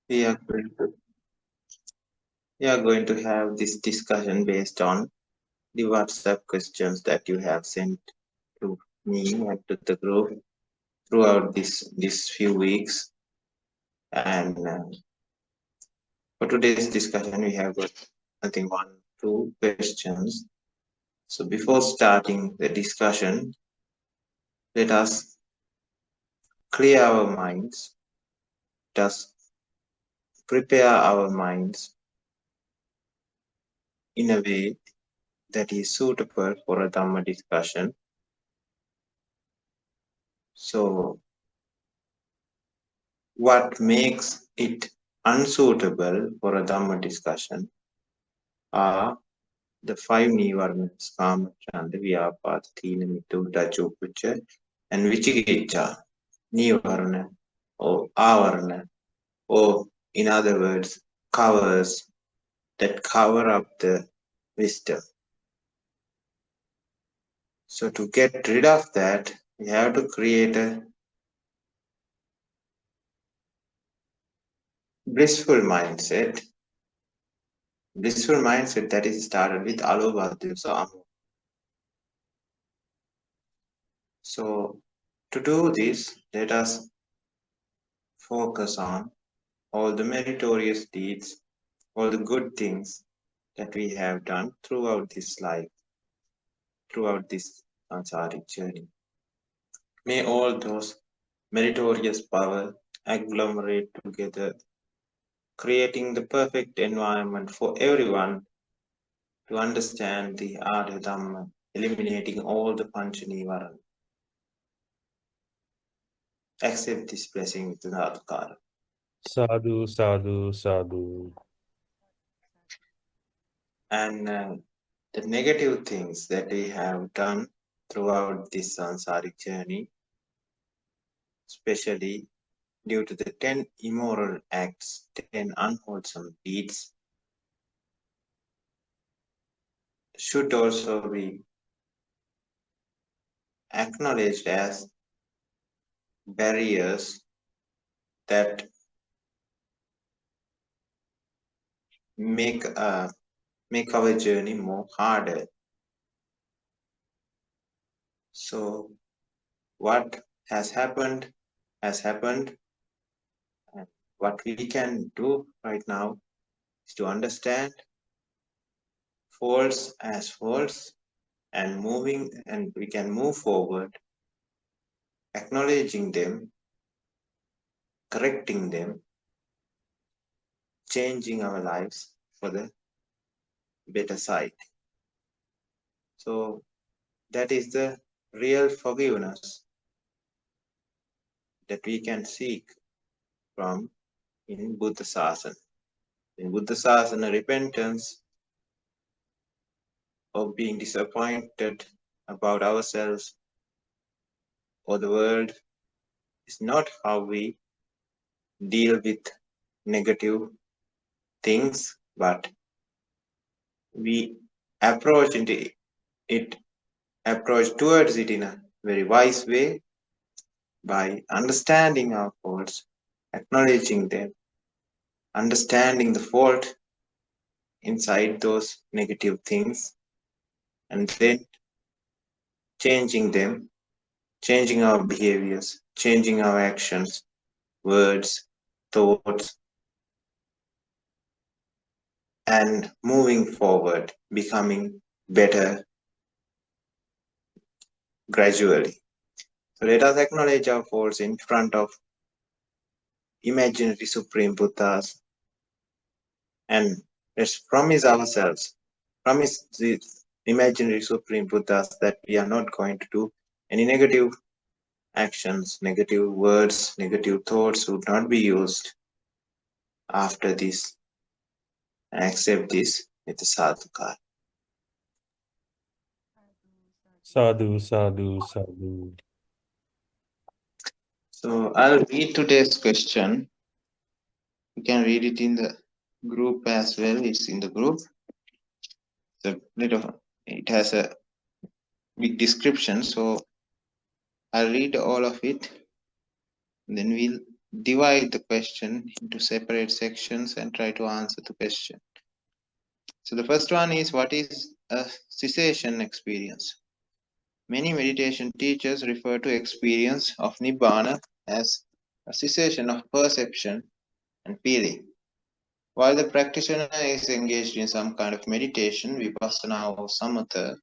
we are going to have this discussion based on the WhatsApp questions that you have sent to me and to the group throughout these few weeks. And for today's discussion, we have got I think 2 questions. So before starting the discussion, let us clear our minds. Let us prepare our minds in a way that is suitable for a Dhamma discussion. So what makes it unsuitable for a Dhamma discussion are the 5 Nivarnas, Kama, Chanda, Vyapada, Thina, Mitu, Dachupucha, and Vichikicca, Nivarna, or Avarna, or in other words, covers that cover up the wisdom. So to get rid of that, we have to create a blissful mindset that is started with alobhadya samu. So to do this, let us focus on all the meritorious deeds, all the good things that we have done throughout this life, throughout this sansaric journey. May all those meritorious power agglomerate together, creating the perfect environment for everyone to understand the Arya Dhamma, eliminating all the Pancha Nivarana. Accept this blessing with Adhikara. Sadhu, sadhu, sadhu. And the negative things that we have done throughout this sansaric journey, especially due to the 10 immoral acts, 10 unwholesome deeds, should also be acknowledged as barriers that make our journey more harder. So what has happened has happened, and what we can do right now is to understand faults as faults and we can move forward, acknowledging them, correcting them, changing our lives for the better side. So that is the real forgiveness that we can seek from in Buddha Sasana. In Buddha Sasana, repentance of being disappointed about ourselves or the world is not how we deal with negative things, but we approach towards it in a very wise way by understanding our faults, acknowledging them, understanding the fault inside those negative things, and then changing them, changing our behaviors, changing our actions, words, thoughts, and moving forward, becoming better gradually. So let us acknowledge our faults in front of imaginary Supreme Buddhas, and let's promise these imaginary Supreme Buddhas that we are not going to do any negative actions, negative words, negative thoughts would not be used after this, and accept this with the sadhukar. Sadhu, sadhu, sadhu. So I'll read today's question. You can read it in the group as well. It's in the group. It has a big description, so I'll read all of it. Then we'll divide the question into separate sections and try to answer the question. So the first one is, what is a cessation experience? Many meditation teachers refer to experience of Nibbana as a cessation of perception and feeling. While the practitioner is engaged in some kind of meditation, vipassana or samatha,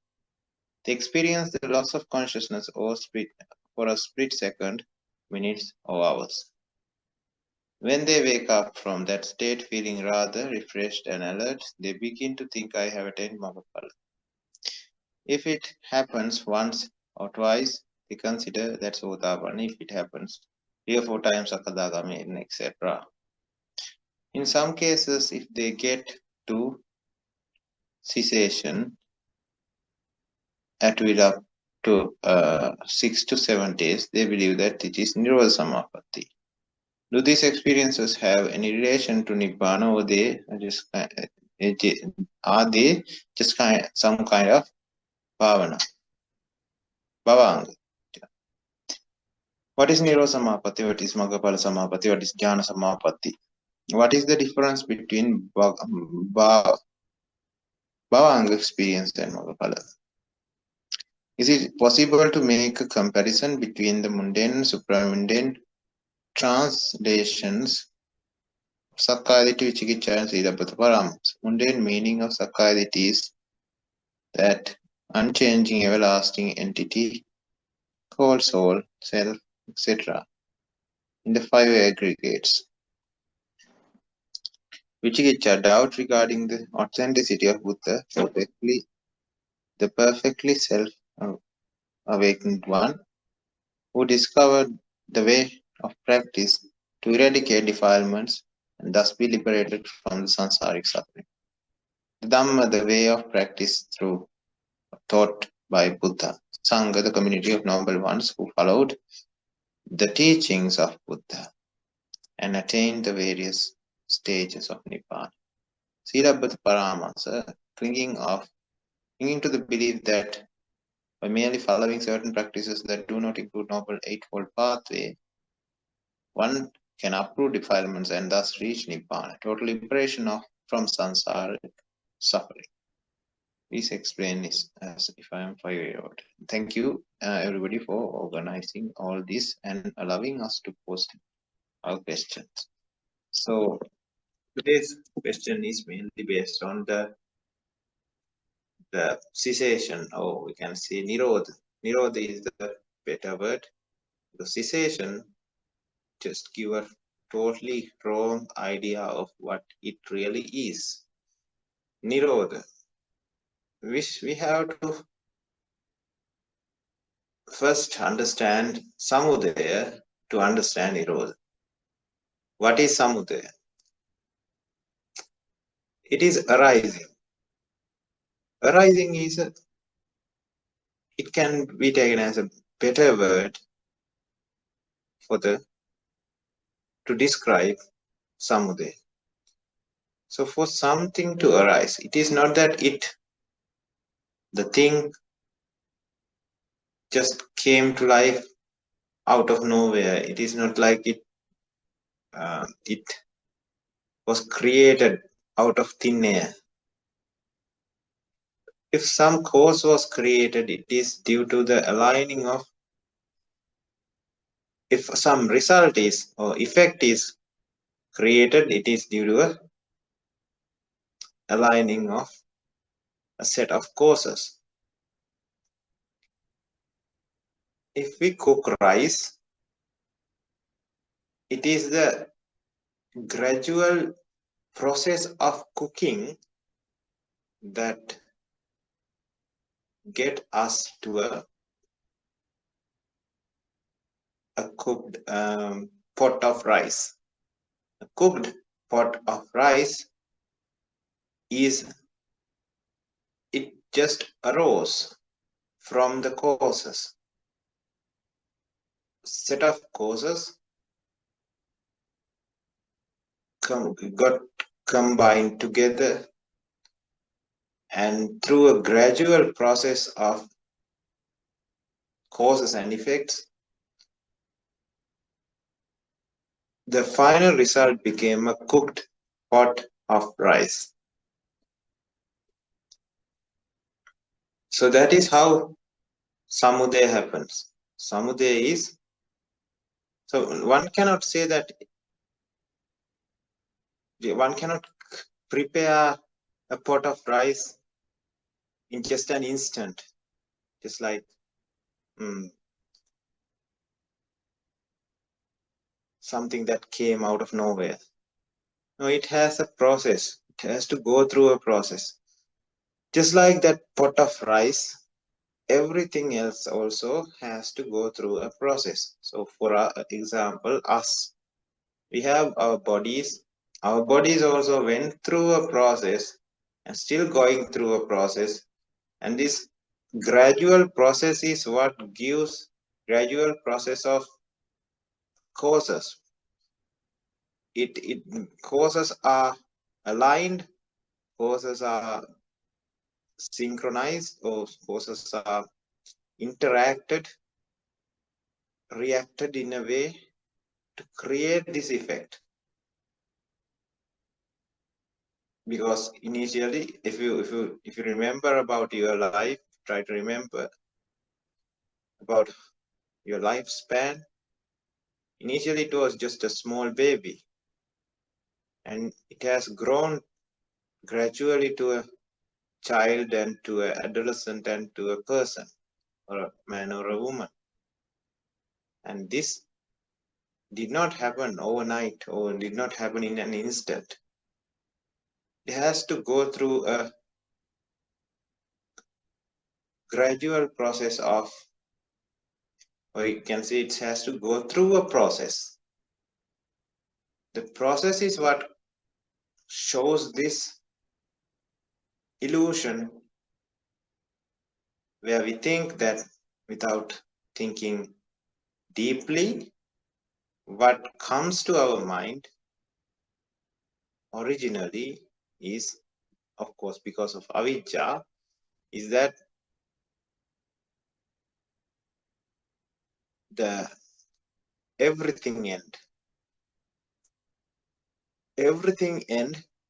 they experience the loss of consciousness for a split second, minutes or hours. When they wake up from that state feeling rather refreshed and alert, they begin to think, I have attained Mahapphala. If it happens once or twice, they consider that Sotapanna. If it happens 3 or 4 times, Sakadagami, etc. In some cases, if they get to cessation at will up to 6 to 7 days, they believe that it is Nirodha Samapatti. Do these experiences have any relation to Nibbana, or are they just some kind of Bhavanga? What is Nirodha Samapatti? What is Magapala Samapatti? What is Jnana Samapatti? What is the difference between Bhavanga experience and Magapala? Is it possible to make a comparison between the mundane and supramundane translations of Sakkayaditthi, Vichikichcha and Siddhabhata? Mundane meaning of Sakkayaditthi is that unchanging everlasting entity called soul, self, etc. in the 5 aggregates. Vichikichcha, doubt regarding the authenticity of Buddha, the perfectly self-awakened one, who discovered the way of practice to eradicate defilements and thus be liberated from the samsaric suffering. The Dhamma, the way of practice taught by Buddha. Sangha, the community of noble ones who followed the teachings of Buddha and attained the various stages of Nibbana. Siddhabhata Paramasa, clinging to the belief that by merely following certain practices that do not include Noble Eightfold Pathway, one can uproot defilements and thus reach Nibbana, total liberation from samsaric suffering. Please explain this as if I am 5-year-old. Thank you everybody for organizing all this and allowing us to post our questions. So today's question is mainly based on the cessation, or we can say Nirodha. Nirodha is the better word. The cessation just give a totally wrong idea of what it really is. Nirodha, which we have to first understand Samudaya to understand Nirodha. What is Samudaya? It is arising. Arising is it can be taken as a better word to describe Samudaya. So for something to arise, it is not that the thing just came to life out of nowhere. It is not like it was created out of thin air. If some cause was created, it is due to the aligning of, if some result is or effect is created, it is due to a aligning of a set of causes. If we cook rice, it is the gradual process of cooking that get us to a cooked pot of rice. A cooked pot of rice it just arose from the causes. Set of causes got combined together, and through a gradual process of causes and effects, the final result became a cooked pot of rice. So that is how Samudaya happens. Samudaya is, so one cannot say that one cannot prepare a pot of rice in just an instant, just like something that came out of nowhere. No, it has a process. It has to go through a process. Just like that pot of rice, everything else also has to go through a process. So for example, us, we have our bodies. Our bodies also went through a process and still going through a process. And this gradual process is what gives gradual process of causes. It causes are aligned, causes are synchronized, or causes are interacted, reacted in a way to create this effect. Because initially, if you remember about your life, try to remember about your lifespan. Initially, it was just a small baby, and it has grown gradually to a child and to an adolescent and to a person, or a man or a woman. And this did not happen overnight or did not happen in an instant. It has to go through a gradual process of, or you can say it has to go through a process. The process is what shows this illusion where we think that without thinking deeply, what comes to our mind originally is, of course, because of avijja, is that the everything end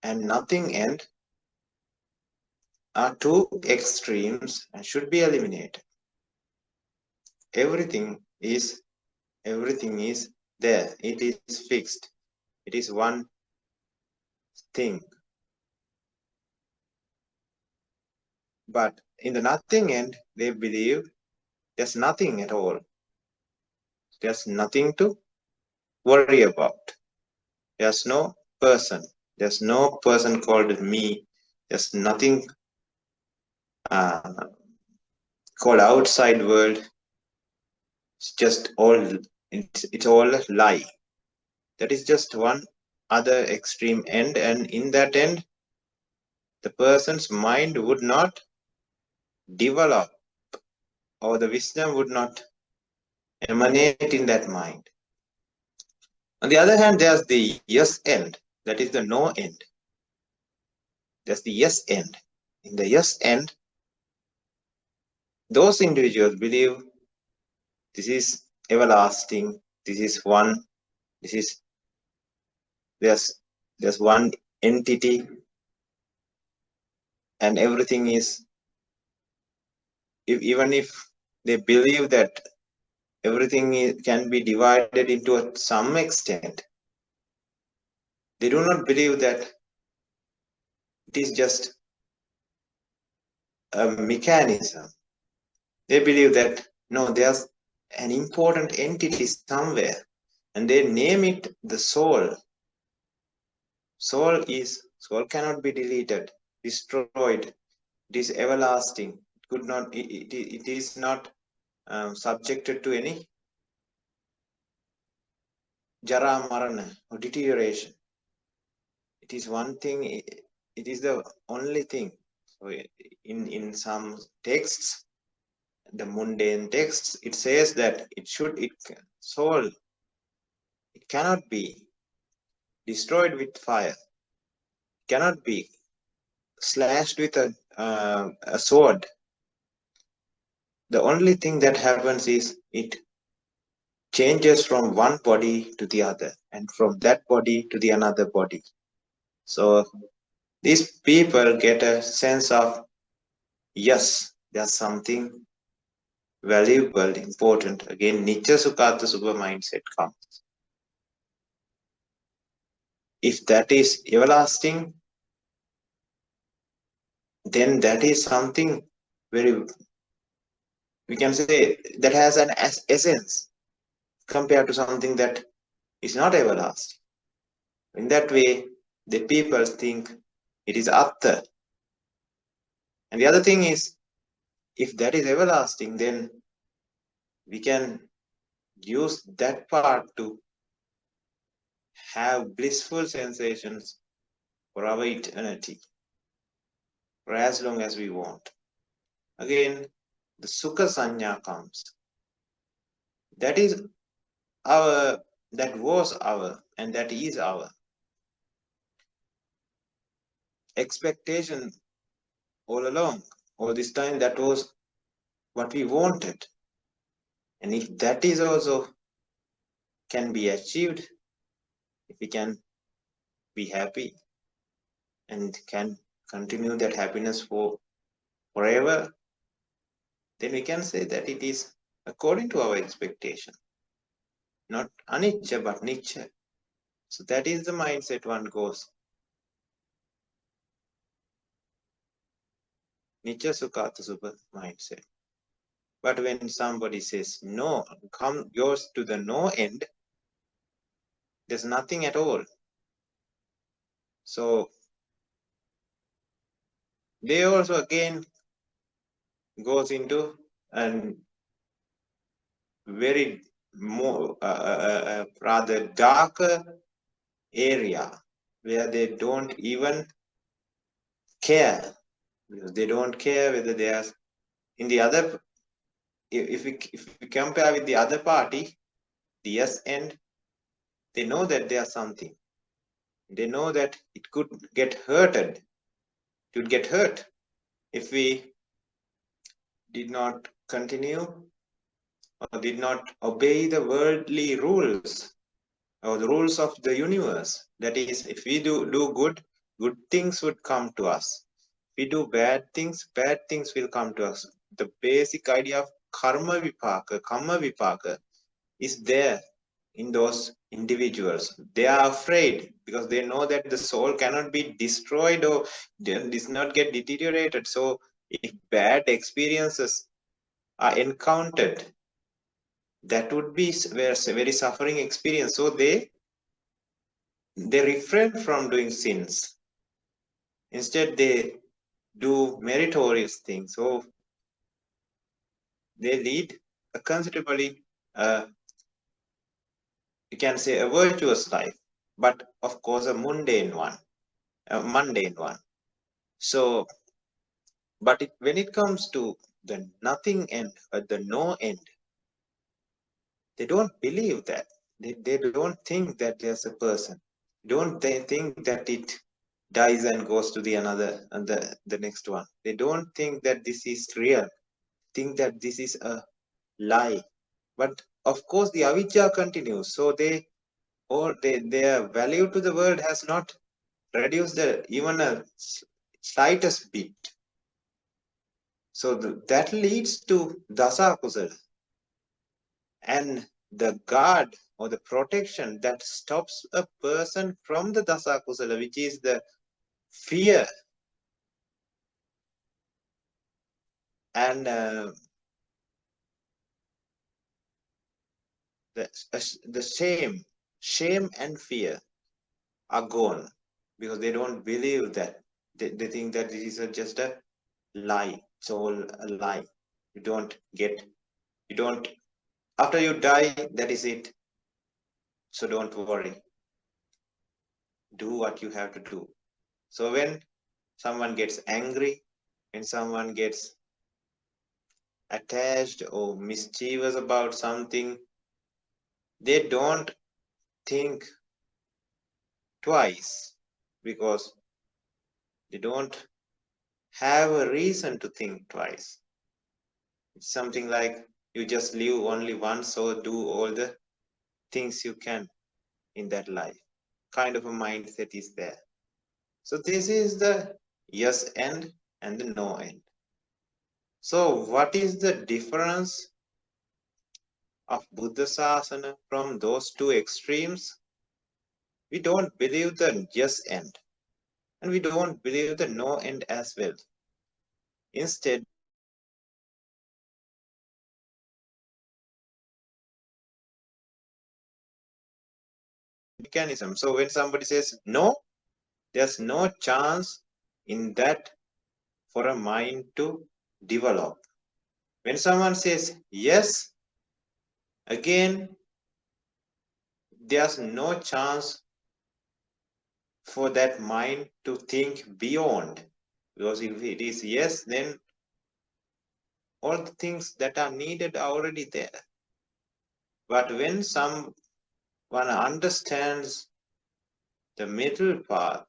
and nothing end are two extremes and should be eliminated. Everything is there. It is fixed. It is one thing. But in the nothing end, they believe there's nothing at all. There's nothing to worry about. There's no person. There's no person called me. There's nothing called outside world. It's just all. It's all a lie. That is just one other extreme end, and in that end, the person's mind would not develop, or the wisdom would not emanate in that mind. On the other hand, there's the yes end, that is the no end. There's the yes end. In the yes end, those individuals believe this is everlasting, this is one, this is there's one entity, and everything is, even if they believe that everything can be divided into some extent, they do not believe that it is just a mechanism. They believe that no, there's an important entity somewhere, and they name it the soul. Soul cannot be deleted, destroyed. It is everlasting. It is not subjected to any jara marana or deterioration. It is one thing. It is the only thing. So in some texts, the mundane texts, it says that soul, it cannot be destroyed with fire, cannot be slashed with a sword. The only thing that happens is it changes from one body to the other, and from that body to the another body. So these people get a sense of, yes, there's something valuable, important. Again, Nitya Sukata Subha mindset comes. If that is everlasting, then that is something very, we can say, that has an essence compared to something that is not everlasting. In that way, the people think it is Atta. And the other thing is, if that is everlasting, then we can use that part to have blissful sensations for our eternity, for as long as we want. Again, the Sukha Sanya comes. That is our, that was our, and that is our expectation all along. All this time, that was what we wanted. And if that is also can be achieved, if we can be happy and can continue that happiness for forever, then we can say that it is according to our expectation. Not anicca, but nicca. So that is the mindset one goes. Nicca Sukata Subha mindset. But when somebody says no, goes to the no end, there's nothing at all. So they also again goes into a very more rather darker area where they don't even care. They don't care whether they are in the other. If we compare with the other party, the yes end, they know that they are something. They know that it could get hurted. It would get hurt if we did not continue or did not obey the worldly rules or the rules of the universe. That is, if we do good, good things would come to us. If we do bad things will come to us. The basic idea of karma vipaka is there in those individuals. They are afraid because they know that the soul cannot be destroyed or does not get deteriorated. So if bad experiences are encountered, that would be a very suffering experience. So they refrain from doing sins. Instead, they do meritorious things. So they lead a considerably, you can say, a virtuous life, but of course a mundane one. So, but when it comes to the nothing end, the no end, they don't believe that. They don't think that there's a person. They think that it dies and goes to the another and the next one. They don't think that this is real. Think that this is a lie. But of course the avijja continues. So their value to the world has not reduced even a slightest bit. So that leads to dasa kusala. And the guard or the protection that stops a person from the dasa kusala, which is the fear and the shame and fear are gone because they don't believe that. They think that this is just a lie. It's all a lie. You don't, after you die, that is it. So don't worry. Do what you have to do. So when someone gets angry, when someone gets attached or mischievous about something, they don't think twice because they don't have a reason to think twice. It's something like you just live only once, so do all the things you can. in that life. Kind of a mindset is there. So this is the yes end and the no end. So what is the difference of Buddha Sasana from those two extremes? We don't believe the yes end, and we don't believe the no end as well. Instead, mechanism. So when somebody says no, there's no chance in that for a mind to develop. When someone says yes, again, there's no chance for that mind to think beyond. Because if it is yes, then all the things that are needed are already there. But when someone understands the middle path,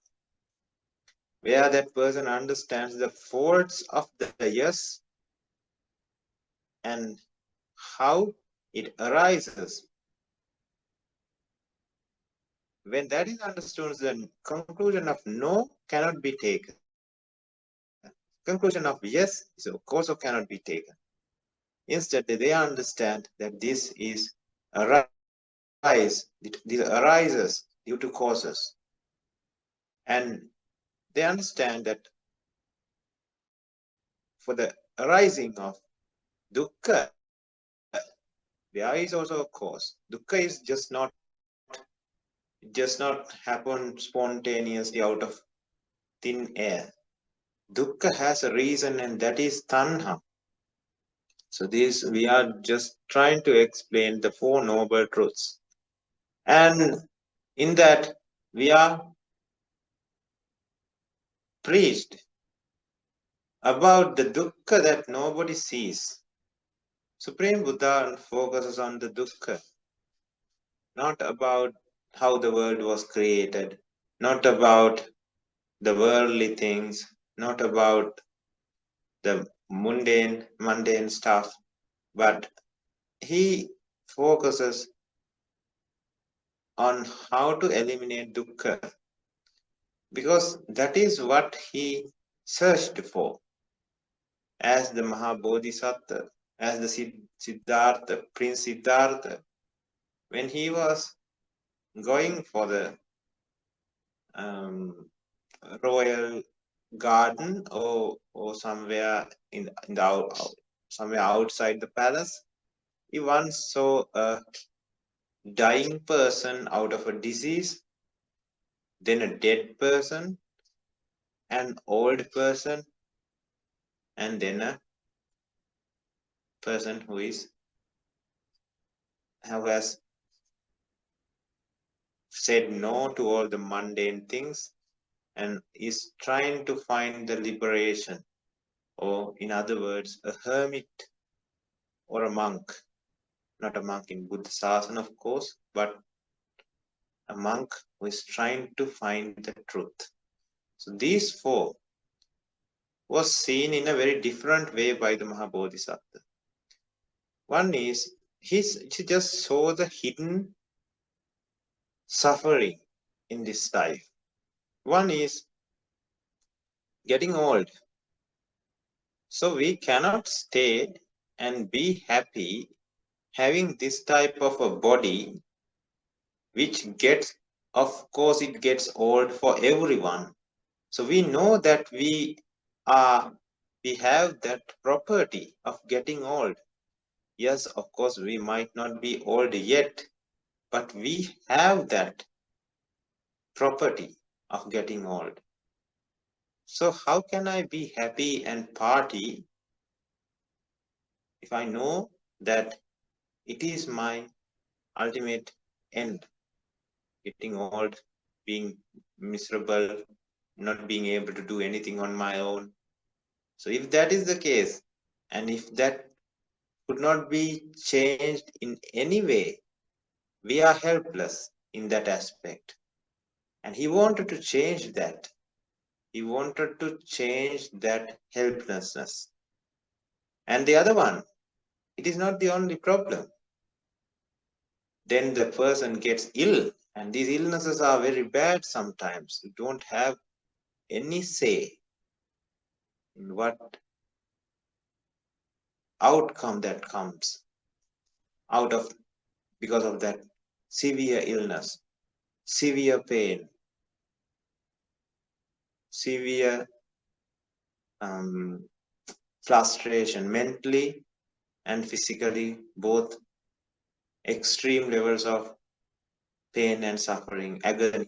where that person understands the faults of the yes and how it arises, when that is understood, the conclusion of no cannot be taken. Conclusion of yes is also cannot be taken. Instead, they understand that this is this arises due to causes. And they understand that for the arising of dukkha, there is also a cause. Dukkha is just not happen spontaneously out of thin air. Dukkha has a reason, and that is tanha. So this we are just trying to explain the Four Noble Truths. And in that we are preached about the dukkha that nobody sees. Supreme Buddha focuses on the dukkha, not about how the world was created, not about the worldly things, not about the mundane stuff, but he focuses on how to eliminate dukkha, because that is what he searched for as the Mahabodhisattva, as the Siddhartha, Prince Siddhartha, when he was going for the royal garden or somewhere in the somewhere outside the palace, he once saw a dying person out of a disease, then a dead person, an old person, and then a person who has said no to all the mundane things and is trying to find the liberation, or in other words, a hermit or a monk. Not a monk in Buddha Sasana, of course, but a monk who is trying to find the truth. So these four was seen in a very different way by the Mahabodhisattva. One is, he just saw the hidden suffering in this life. One is getting old. So we cannot stay and be happy having this type of a body, which gets, of course, it gets old for everyone. So we know that we have that property of getting old. Yes, of course, we might not be old yet, but we have that property of getting old. So how can I be happy and party if I know that it is my ultimate end? Getting old, being miserable, not being able to do anything on my own. So if that is the case, and if that could not be changed in any way, we are helpless in that aspect. And he wanted to change that. He wanted to change that helplessness. And the other one, it is not the only problem. Then the person gets ill And these illnesses are very bad sometimes. You don't have any say in what outcome that comes out of because of that severe illness, severe pain, severe frustration, mentally and physically, both extreme levels of pain and suffering, agony.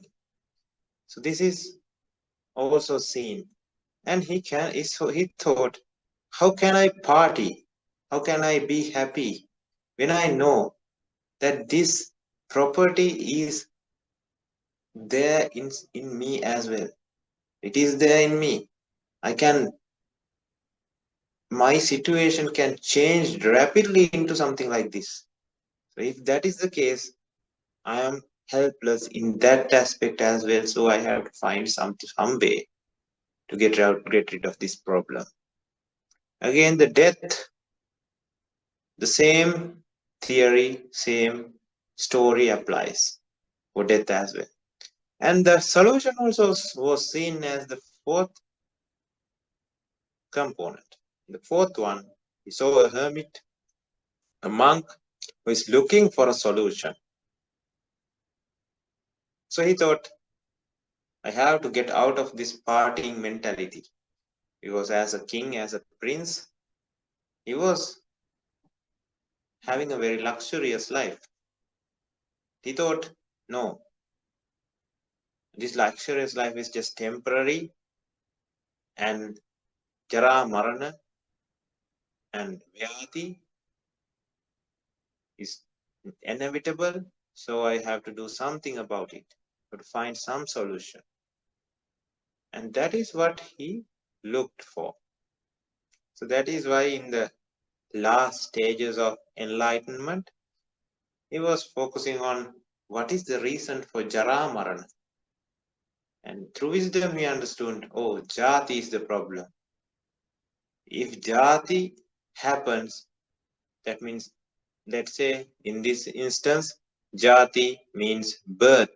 So this is also seen. And he thought, how can I party? How can I be happy when I know that this property is there in me as well? It is there in me. My situation can change rapidly into something like this. So if that is the case, I am helpless in that aspect as well. So I have to find some way to get rid of this problem. Again, the death, the same theory, same story applies for death as well. And the solution also was seen as the fourth component. The fourth one, he saw a hermit, a monk who is looking for a solution. So he thought, I have to get out of this partying mentality, because as a king, as a prince, he was having a very luxurious life. He thought, no, this luxurious life is just temporary, and jara, marana, and vyati is inevitable. So I have to do something about it, to find some solution. And that is what he looked for. So that is why in the last stages of enlightenment, he was focusing on what is the reason for jara marana. And through wisdom he understood, oh, jati is the problem. If jati happens, that means, let's say in this instance, jati means birth.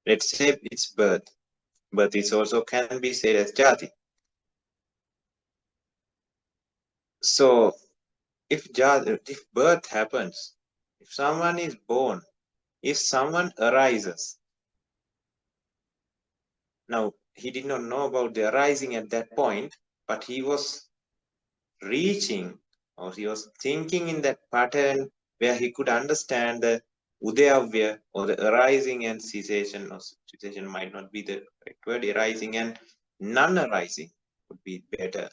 Let's say it's birth. Birth is also can be said as jati. So if birth happens, if someone is born, if someone arises, now he did not know about the arising at that point, but he was reaching, or he was thinking in that pattern where he could understand the udayavya, or the arising and cessation, or cessation might not be the correct word, arising and non-arising would be better.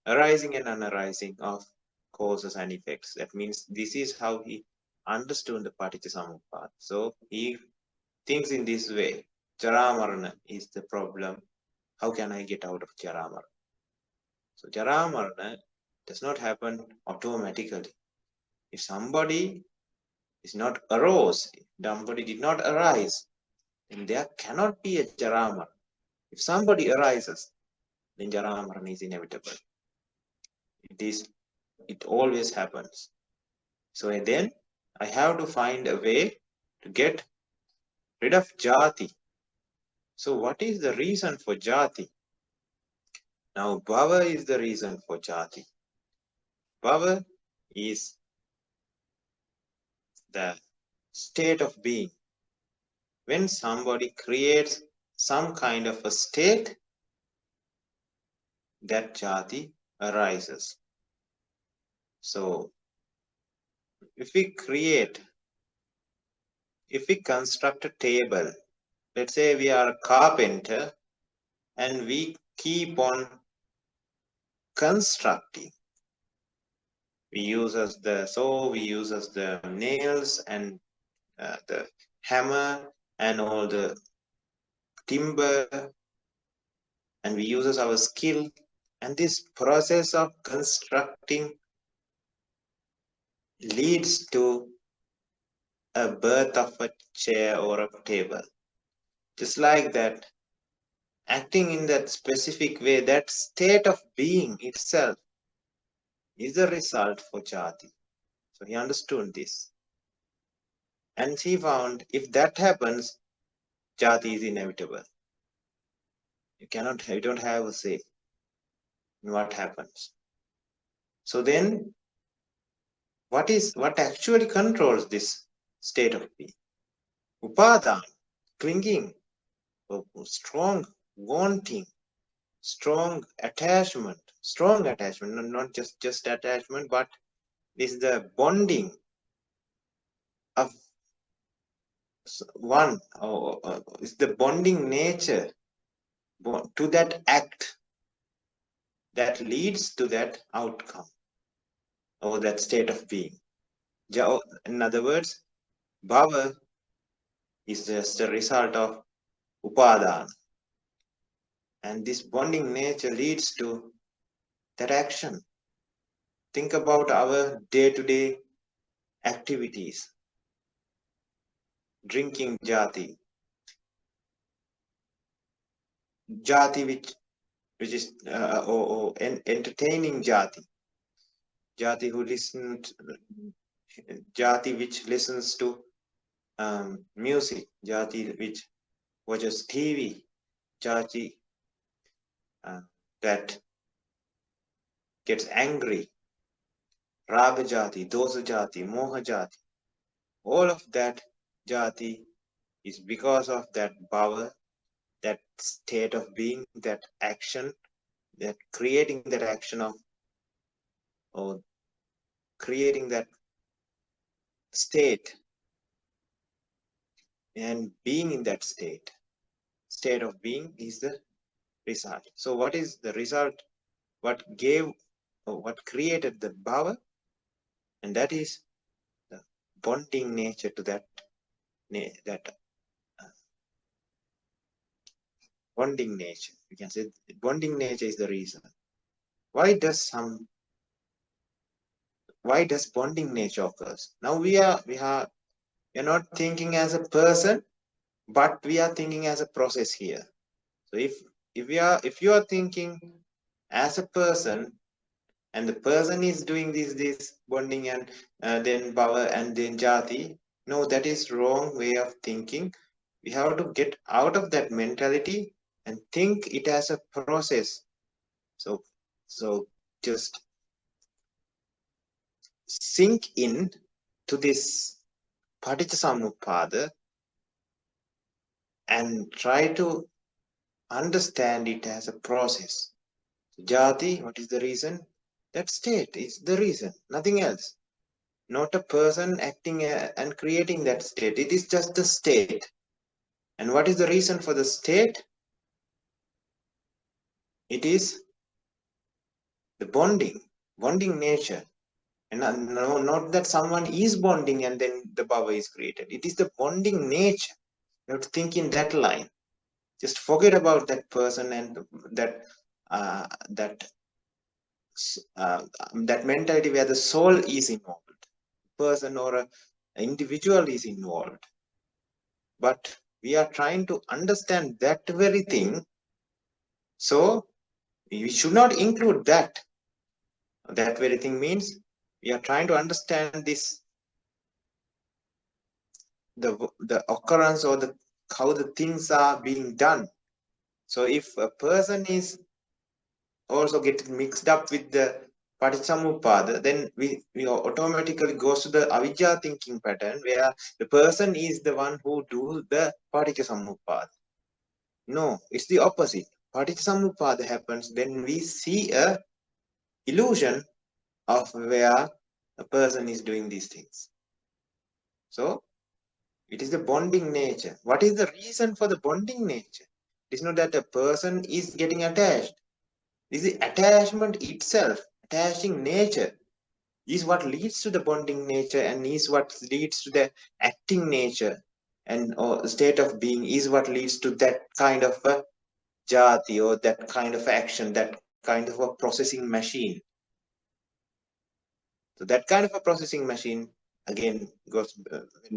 Arising and non-arising of causes and effects. That means this is how he understood the Paticca Samuppada. So he thinks in this way, jara marana is the problem. How can I get out of jara marana? So jara marana does not happen automatically. If somebody is not arose, if somebody did not arise, then there cannot be a jara marana. If somebody arises, then jara marana is inevitable. It always happens. So then I have to find a way to get rid of jati. So what is the reason for jati? Now bhava is the reason for jati. Bhava is the state of being. When somebody creates some kind of a state, that jati arises. So if we construct a table, let's say we are a carpenter and we keep on constructing. We use as the saw, we use as the nails and the hammer and all the timber, and we use as our skill. And this process of constructing leads to a birth of a chair or a table. Just like that, acting in that specific way, that state of being itself is the result for jati. So he understood this. And she found if that happens, jati is inevitable. You don't have a say in what happens. So then, what actually controls this state of being? Upadana, clinging, strong wanting, strong attachment, not just attachment, but this is the bonding of one, is the bonding nature to that act that leads to that outcome or that state of being. In other words, bhava is just a result of upadana, and this bonding nature leads to that action. Think about our day-to-day activities. Drinking jati which is or entertaining jati who jati which listens to music, jati which watches TV, jati that gets angry, raga jati, dosa jati, moha jati. All of that jati is because of that bhava, that state of being, that action, that creating that action of, or creating that state and being in that state of being is the result. So what is the result? What gave or what created the bhava? And that is the bonding nature to that bonding nature. We can say bonding nature is the reason. Why does bonding nature occurs? Now we are not thinking as a person, but we are thinking as a process here. So if you are thinking as a person, and the person is doing this bonding and then bhava and then jati, no, that is wrong way of thinking. We have to get out of that mentality and think it as a process. So just sink in to this Paticca Samuppada and try to understand it as a process. Jati, what is the reason? That state is the reason, nothing else. Not a person acting and creating that state. It is just the state. And what is the reason for the state? It is the bonding nature. And not that someone is bonding and then the bhava is created. It is the bonding nature. You have to think in that line. Just forget about that person and that mentality where the soul is involved, person or an individual is involved. But we are trying to understand that very thing. So we should not include that. That very thing means we are trying to understand this, the occurrence or how the things are being done. So if a person is also getting mixed up with the Paticca, then we automatically goes to the avidya thinking pattern where the person is the one who do the Paticca. No, it's the opposite. Paticca happens, then we see a illusion of where a person is doing these things. So it is the bonding nature. What is the reason for the bonding nature? It is not that a person is getting attached. It is the attachment itself, attaching nature is what leads to the bonding nature and is what leads to the acting nature and or state of being is what leads to that kind of a jati or that kind of action, that kind of a processing machine. So that kind of a processing machine again goes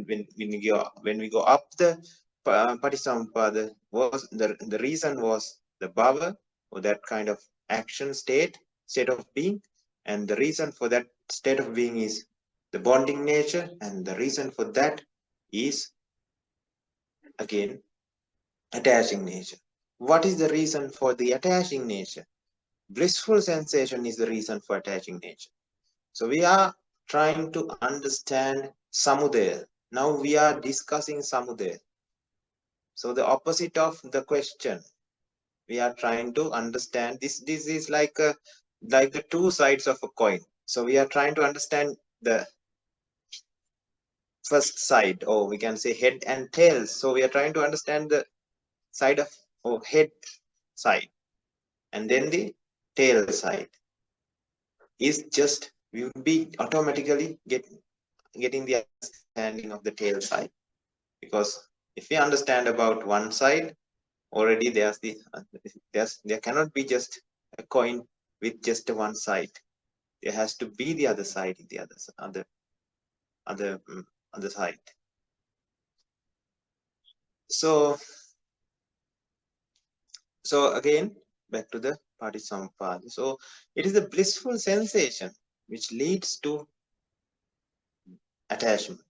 when we go up the Paticca was the reason was the bhava or that kind of action state of being, and the reason for that state of being is the bonding nature, and the reason for that is again attaching nature. What is the reason for the attaching nature? Blissful sensation is the reason for attaching nature. So we are trying to understand Samudaya. Now we are discussing Samudaya. So the opposite of the question, we are trying to understand this. This is like the two sides of a coin. So we are trying to understand the first side, or we can say head and tails. So we are trying to understand the side of head side, and then the tail side is just, we will be automatically getting the understanding of the tail side, because if we understand about one side already, there cannot be just a coin with just one side. There has to be the other side, the other side. So again, back to the Paticca Samuppada. So it is a blissful sensation which leads to attachment.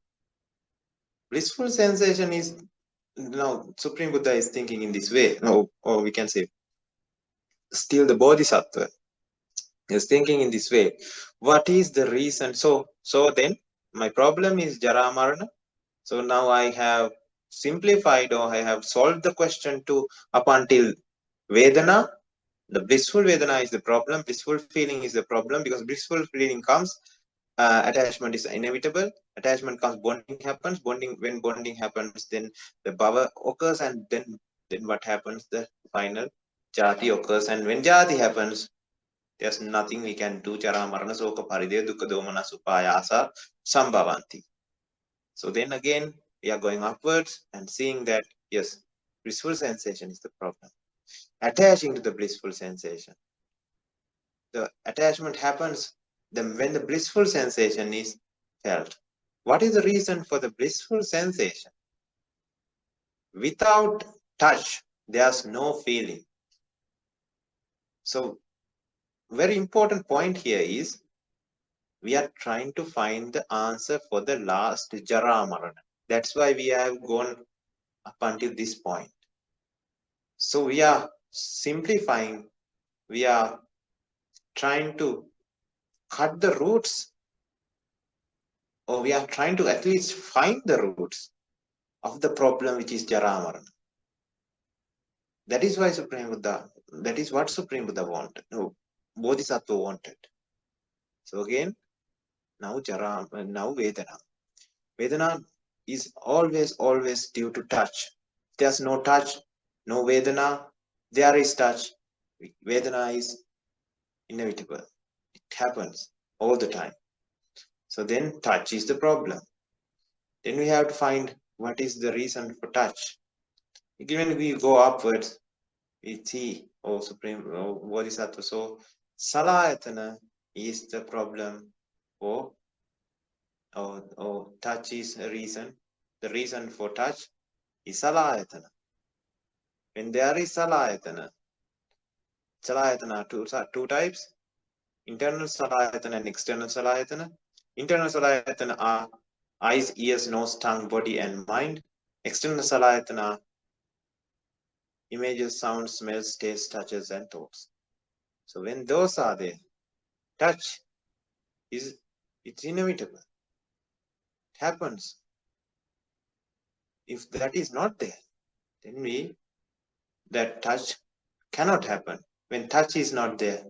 Blissful sensation is, now Supreme Buddha is thinking in this way, or we can say still the Bodhisattva is thinking in this way. What is the reason? So then my problem is Jara Marana. So now I have simplified, or I have solved the question to up until Vedana. The blissful Vedana is the problem. Blissful feeling is the problem, because blissful feeling comes, attachment is inevitable. Attachment comes, bonding happens. When bonding happens, then the bhava occurs, and then what happens? The final jati occurs, and when jati happens, there's nothing we can do. Chara marana soka paridaya dukkha domana supayasa sambhavanti. So then again, we are going upwards and seeing that yes, blissful sensation is the problem. Attaching to the blissful sensation. The attachment happens when the blissful sensation is felt. What is the reason for the blissful sensation? Without touch, there's no feeling. So very important point here is, we are trying to find the answer for the last Jara Marana. That's why we have gone up until this point. So we are simplifying, we are trying to cut the roots, or we are trying to at least find the roots of the problem, which is Jara Marana. That is why Supreme Buddha, that is what Supreme Buddha wanted. No, Bodhisattva wanted. So again, now Vedana. Vedana is always due to touch. There's no touch, no Vedana. There is touch. Vedana is inevitable. It happens all the time. So then touch is the problem. Then we have to find what is the reason for touch. When we go upwards, we see, Supreme Bodhisattva. So Salayatana is the problem, or touch is a reason. The reason for touch is Salayatana. When there is Salayatana two types, internal Salayatana and external Salayatana. Internal Salayatana are eyes, ears, nose, tongue, body, and mind. External Salayatana are images, sounds, smells, tastes, touches, and thoughts. So when those are there, touch it's inevitable. It happens. If that is not there, then that touch cannot happen. When touch is not there,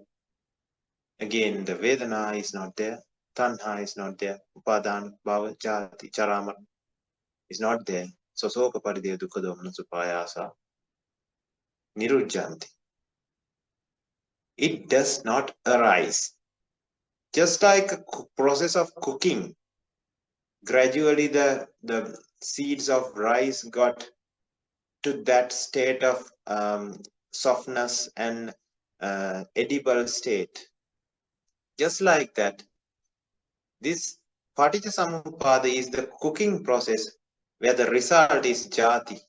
again the Vedana is not there, Tanha is not there, Upadan, Bhava, Jati, Charama is not there. So soka paridaya dukkha domana supayasa nirujjanti. It does not arise. Just like a process of cooking, gradually the seeds of rice got to that state of softness and edible state. Just like that, this Paticca Samuppada is the cooking process where the result is jati.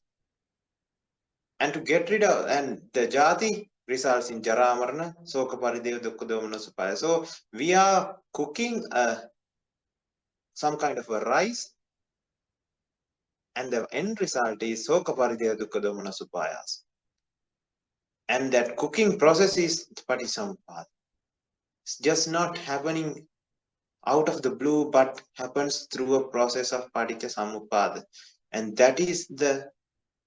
And to get rid of, and the jati results in Jara Marana, Soka Paridaya Dukkha Domana Supaya. So we are cooking some kind of a rice, And the end result is Soka Parideva Dukkha Domana Supayas. And that cooking process is Paticca Samuppada. It's just not happening out of the blue, but happens through a process of Paticca Samuppada. And that is the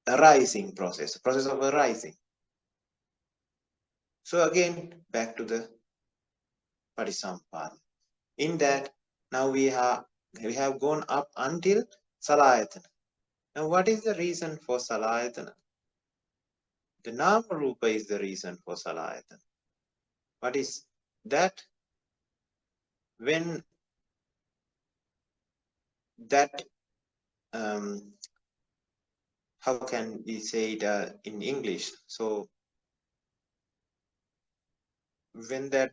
arising process of arising. So again, back to the Paticca Samuppada. In that, now we have gone up until Salayatana. Now what is the reason for Salayatana? The Nama Rupa is the reason for Salayatana. What is that? When that, how can we say it in English? So when that,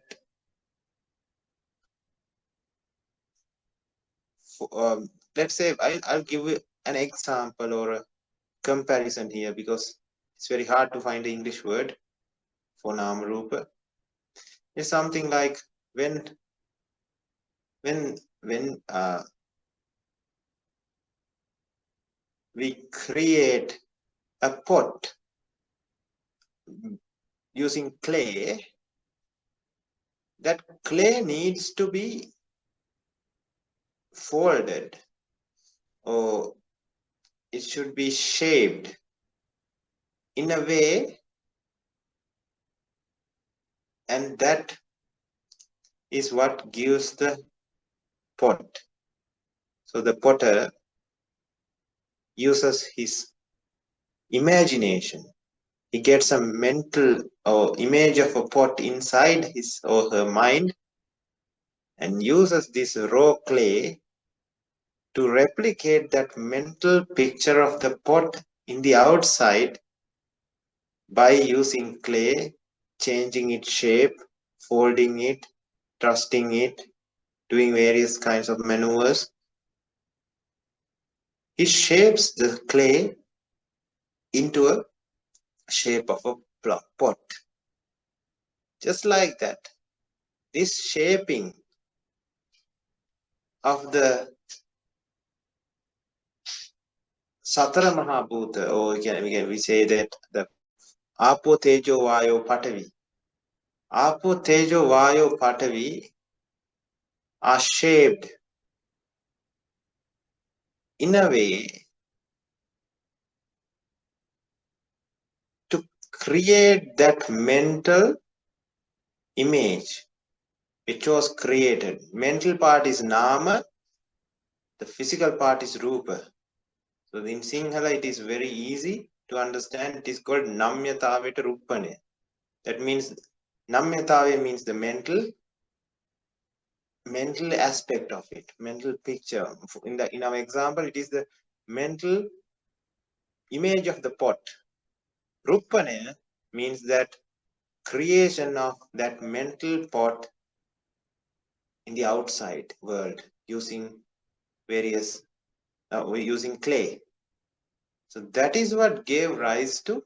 let's say, I'll give you an example or a comparison here, because it's very hard to find the English word for Nama Rupa. It's something like when we create a pot using clay, that clay needs to be folded, or it should be shaped in a way, and that is what gives the pot. So the potter uses his imagination. He gets a mental or image of a pot inside his or her mind, and uses this raw clay to replicate that mental picture of the pot in the outside by using clay, changing its shape, folding it, thrusting it, doing various kinds of maneuvers. He shapes the clay into a shape of a pot. Just like that, this shaping of the Satara Mahabhuta, or we say that the Apo Tejo Vayo Patavi. Apo Tejo Vayo Patavi are shaped in a way to create that mental image which was created. Mental part is Nama, the physical part is Rupa. So in Sinhala it is very easy to understand. It is called Namyataveta Rupane. That means Namyatave means the mental aspect of it, mental picture. In our example, it is the mental image of the pot. Rupane means that creation of that mental pot in the outside world using various using clay. So that is what gave rise to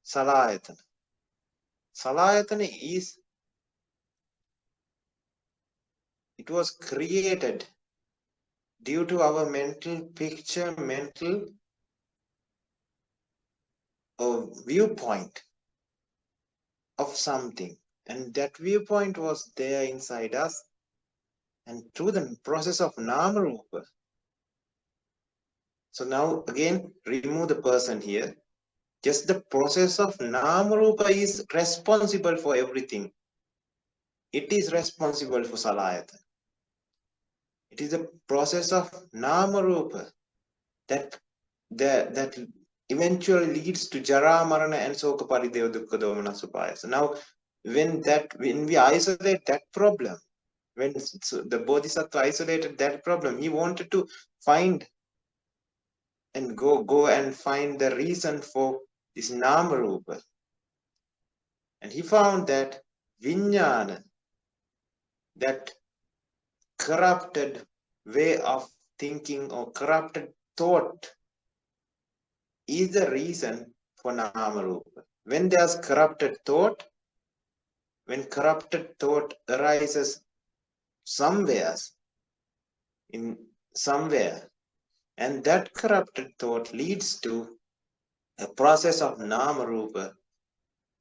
Salayatana. Salayatana is, it was created due to our mental picture, mental viewpoint of something, and that viewpoint was there inside us, and through the process of Nama Rupa. So now again, remove the person here. Just the process of Nama Rupa is responsible for everything. It is responsible for Salayatana. It is the process of Nama Rupa that eventually leads to Jara, Marana, and Soka Parideva Dukkha Domana Supaya. So now when we isolate that problem, when the Bodhisattva isolated that problem, he wanted to find and go and find the reason for this Nama Rupa. And he found that Vijnana, that corrupted way of thinking or corrupted thought, is the reason for Nama Rupa. When there's corrupted thought, when corrupted thought arises somewhere, And that corrupted thought leads to a process of nama rupa,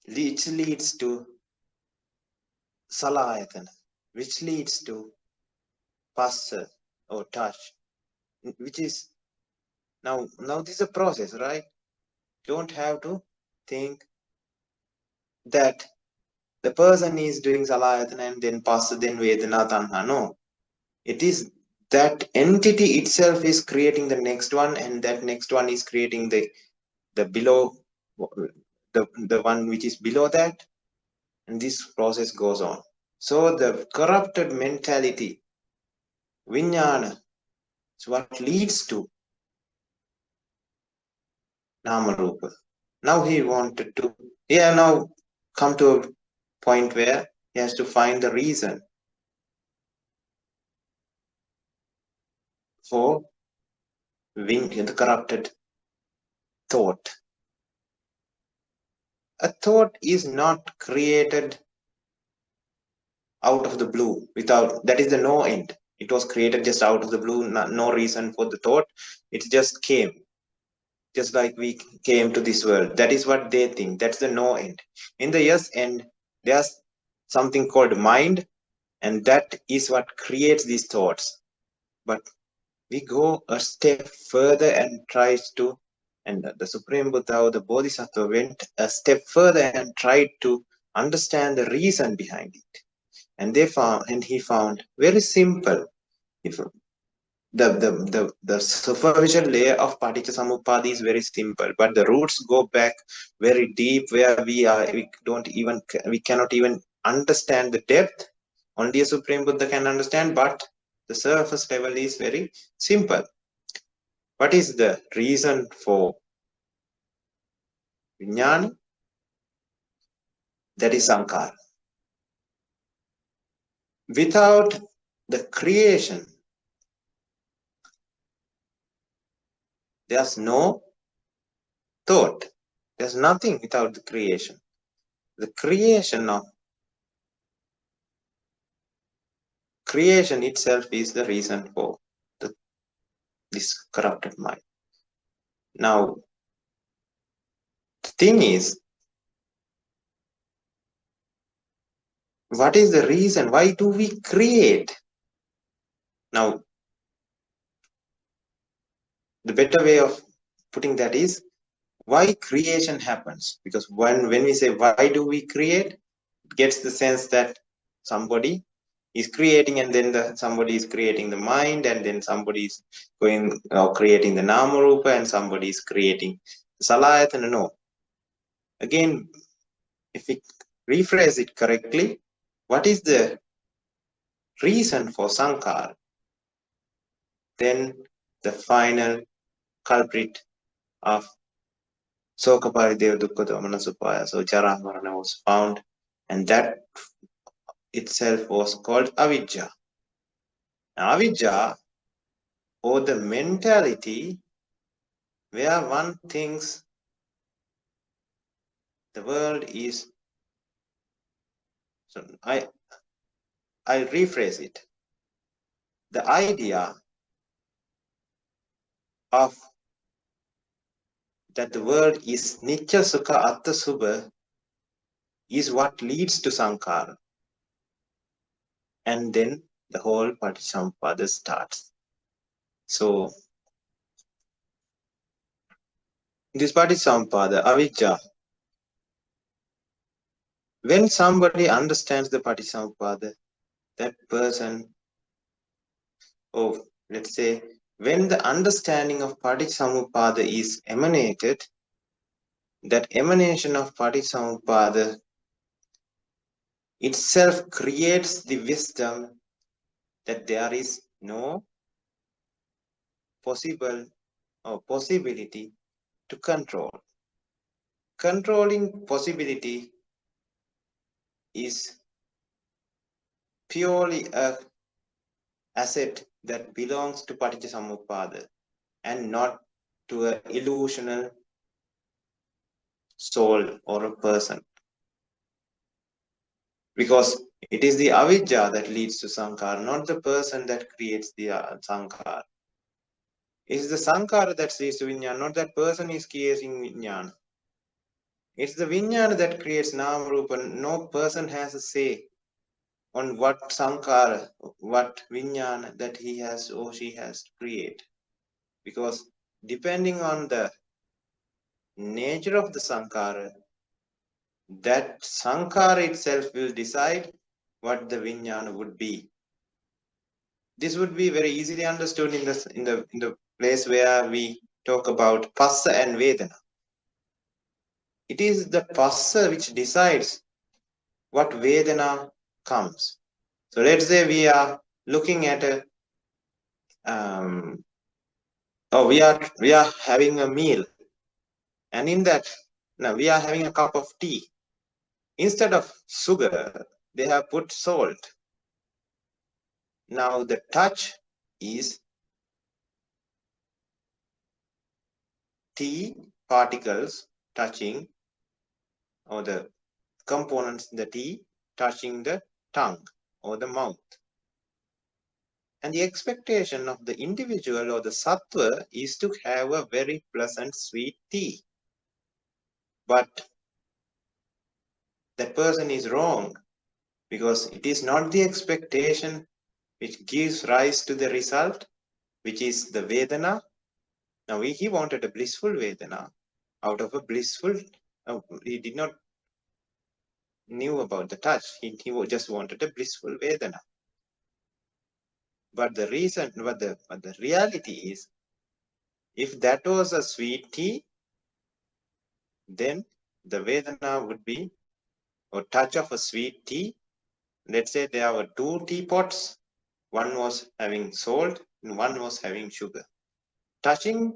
which leads to salayatana, which leads to passa or touch, which is now this is a process, right? Don't have to think that the person is doing salayatana and then passa, then vedana, tanha. No, it is that entity itself is creating the next one, and that next one is creating the below, the one which is below that, and this process goes on. So the corrupted mentality, vijnana, is what leads to namarupa. Now he wanted to, now come to a point where he has to find the reason for the corrupted thought. A thought is not created out of the blue without, that is the no end. It was created just out of the blue, no reason for the thought. It just came, just like we came to this world. That is what they think. That's the no end. In the yes end, there's something called mind, and that is what creates these thoughts. But we go a step further and tries to, and the Supreme Buddha or the Bodhisattva went a step further and tried to understand the reason behind it. And he found very simple. If the superficial layer of Paticca Samuppada is very simple, but the roots go back very deep, where we cannot even understand the depth. Only a Supreme Buddha can understand, but the surface level is very simple. What is the reason for vijnana? That is sankhara. Without the creation, there's no thought. There's nothing without the creation. The creation itself is the reason for this corrupted mind. Now, the thing is, what is the reason? Why do we create? Now, the better way of putting that is, why creation happens? Because when we say, why do we create? It gets the sense that somebody is creating, and then somebody is creating the mind, and then somebody is creating the nama rupa, and somebody is creating the salayatana. No. Again, if we rephrase it correctly, what is the reason for sankhara? Then the final culprit of soka parideva dukkha domana supaya, so jara marana, was found, and that itself was called avijja. Avijja, or the mentality where one thinks the world is, so I rephrase it. The idea of that the world is nitya sukha atta subha is what leads to sankhara. And then the whole Paticca starts. So this Paticca, avijja, when somebody understands the Paticca, that person, let's say, when the understanding of Paticca is emanated, that emanation of Paticca itself creates the wisdom that there is no possibility to control. Controlling possibility is purely an asset that belongs to Paticca Samuppada and not to an illusional soul or a person. Because it is the avijja that leads to sankhara, not the person that creates the sankhara. It's the Sankara that sees Vijnana, not that person is creating Vijnana. It's the Vijnana that creates Nama Rupa. No person has a say on what Sankara, what Vijnana that he has or she has to create. Because depending on the nature of the Sankara, that Sankara itself will decide what the Vijnana would be. This would be very easily understood in the place where we talk about Passa and Vedana. It is the Passa which decides what Vedana comes. So let's say we are looking at we are having a meal, and in that now we are having a cup of tea. Instead of sugar, they have put salt. Now the touch is tea particles touching, or the components in the tea touching the tongue or the mouth. And the expectation of the individual or the sattva is to have a very pleasant sweet tea. But that person is wrong, because it is not the expectation which gives rise to the result, which is the Vedana. Now he wanted a blissful Vedana out of a blissful, he did not knew about the touch, he just wanted a blissful Vedana. But the reason, but the reality is, if that was a sweet tea, then the Vedana would be, or touch of a sweet tea. Let's say there were 2 teapots, one was having salt and one was having sugar. Touching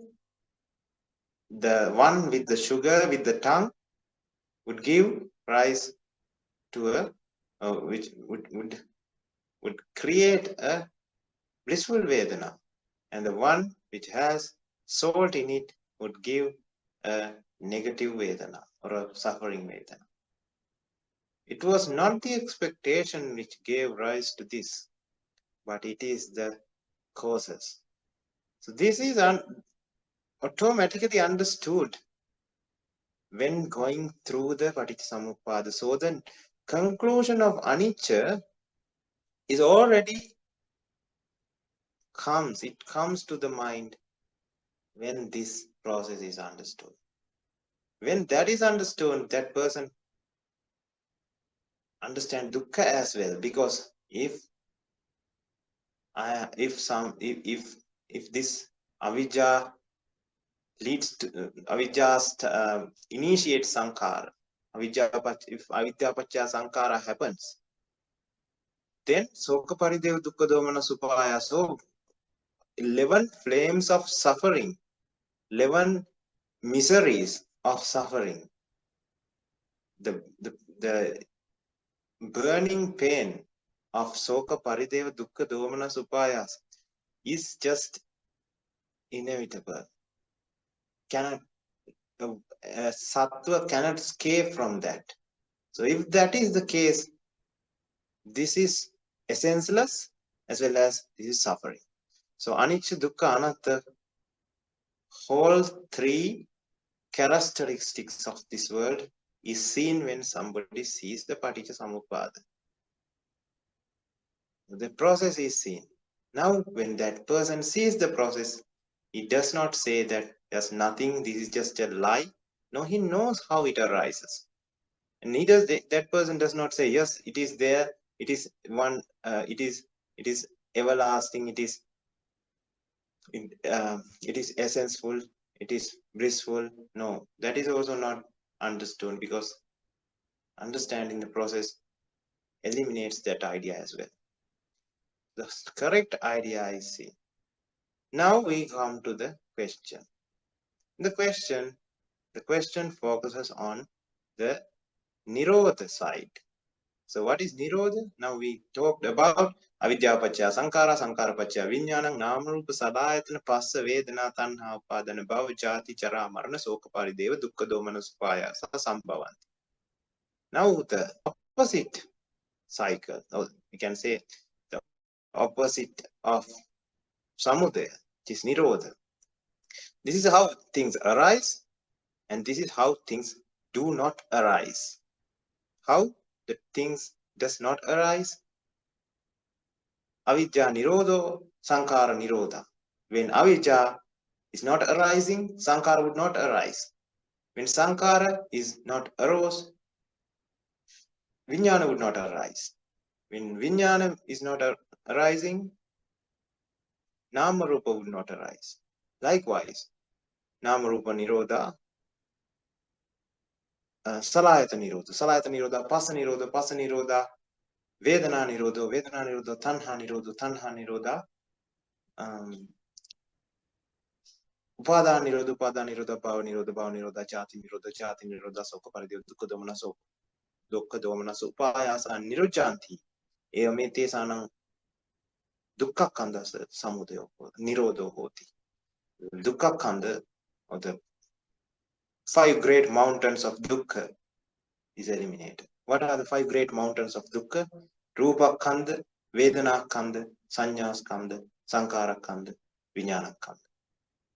the one with the sugar with the tongue would give rise to a which would create a blissful Vedana, and the one which has salt in it would give a negative Vedana or a suffering Vedana. It was not the expectation which gave rise to this, but it is the causes. So this is automatically understood when going through the Paticca Samuppada. So the conclusion of anicca is already it comes to the mind when this process is understood. When that is understood, that person understands dukkha as well, because if this avijja leads to avijja initiates sankhara, if avidya pacca sankhara happens, then soka parideva dukkha domana supaya. So 11 flames of suffering, 11 miseries of suffering, the burning pain of soka parideva dukkha domana supayas is just inevitable. Sattva cannot escape from that. So if that is the case, this is essenceless as well as this is suffering. So anicca, dukkha, anatta, whole 3 characteristics of this world is seen when somebody sees the Paticca Samuppada. The process is seen. Now when that person sees the process, he does not say that there's nothing, this is just a lie. No, he knows how it arises. And neither that person does not say, yes, it is there, it is one, it is everlasting, it is essential, it is blissful. No, that is also not understood, because understanding the process eliminates that idea as well. The correct idea is seen. Now we come to the question. The question focuses on the Nirodha side. So what is Nirodha? Now we talked about avidya pacca sankhara, sankhara pacca vijnana, nama rupa salayatana, passa vedana, tanha upadana, bhava jati chara marana, soka parideva dukkha domana supaya sambhavanti. Now the opposite cycle, or we can say the opposite of Samudaya, which is Nirodha. This is how things arise, and this is how things do not arise. How the things does not arise? Avidya nirodho, sankara nirodha. When avidya is not arising, sankara would not arise. When sankara is not arose, vijnana would not arise. When vijnana is not arising, nama rupa would not arise. Likewise, nama rupa nirodha, salayata nirodha, pasa nirodha, vedana nirodha, tanha nirodha, upadana nirodha, bhava nirodha, jati nirodha, sokha parideva, dukkha domana upayasa nirujjanti. Evam tesanam dukkha kanda samudaya nirodho hoti. Dukkha kanda, or the 5 great mountains of dukkha, is eliminated. What are the 5 great mountains of dukkha? Rupa kanda, vedana kanda, sanya kanda, sankara kanda, vijnana kanda.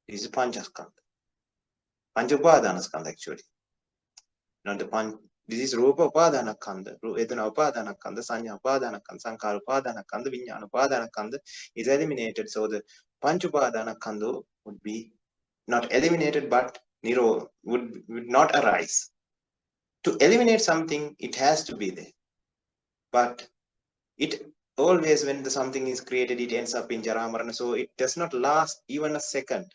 This is panchaskanda. Panchupadana skanda actually. Not the this is rupa upadana kanda, vedana upadana kanda, sanya upadana kanda, sankara upadana kanda, vijnana upadana kanda is eliminated. So the panchupadana kanda would be not eliminated, but Niro would not arise. To eliminate something, it has to be there. But it always, when something is created, it ends up in Jaramarana. So it does not last even a second.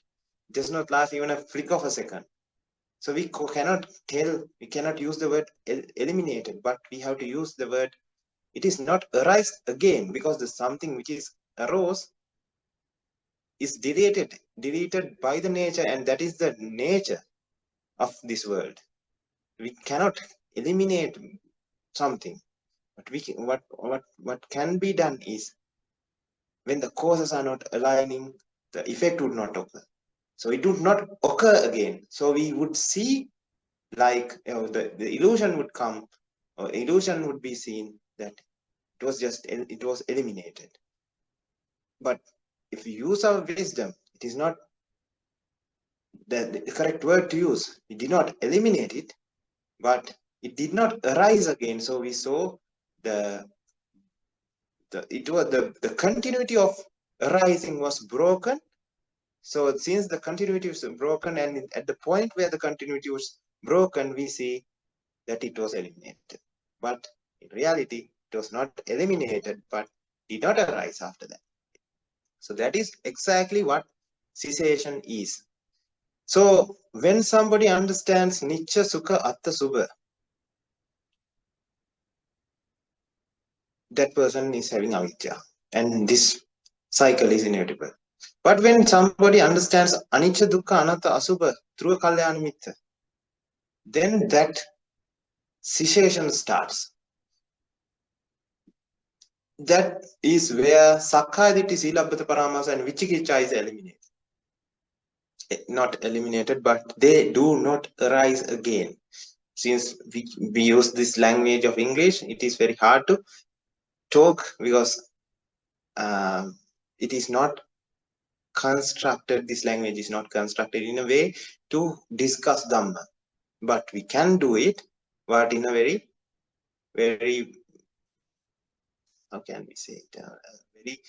It does not last even a flick of a second. So we cannot use the word eliminated, but we have to use the word, it is not arise again, because the something which is arose is deleted by the nature, and that is the nature of this world. We cannot eliminate something, but we can, what can be done is, when the causes are not aligning, the effect would not occur. So it would not occur again. So we would see, like, the illusion would come, or illusion would be seen that it was eliminated. But if we use our wisdom, it is not the correct word to use. We did not eliminate it, but it did not arise again. So we saw the continuity of arising was broken. So since the continuity was broken, and at the point where the continuity was broken, we see that it was eliminated. But in reality, it was not eliminated, but did not arise after that. So that is exactly what cessation is. So when somebody understands Nitya, Sukha, Atta, Subha, that person is having avidya, and this cycle is inevitable. But when somebody understands Anicca, Dukkha, Anatta, Asubha through a Kalyana Mitra, then that cessation starts. That is where Sakkaya Ditthi, Silabbata Paramasa, and Vichikicca is eliminated. Not eliminated, but they do not arise again. Since we use this language of English, it is very hard to talk, because it is not constructed, this language is not constructed in a way to discuss Dhamma. But we can do it, but in a very, very, how can we say it, very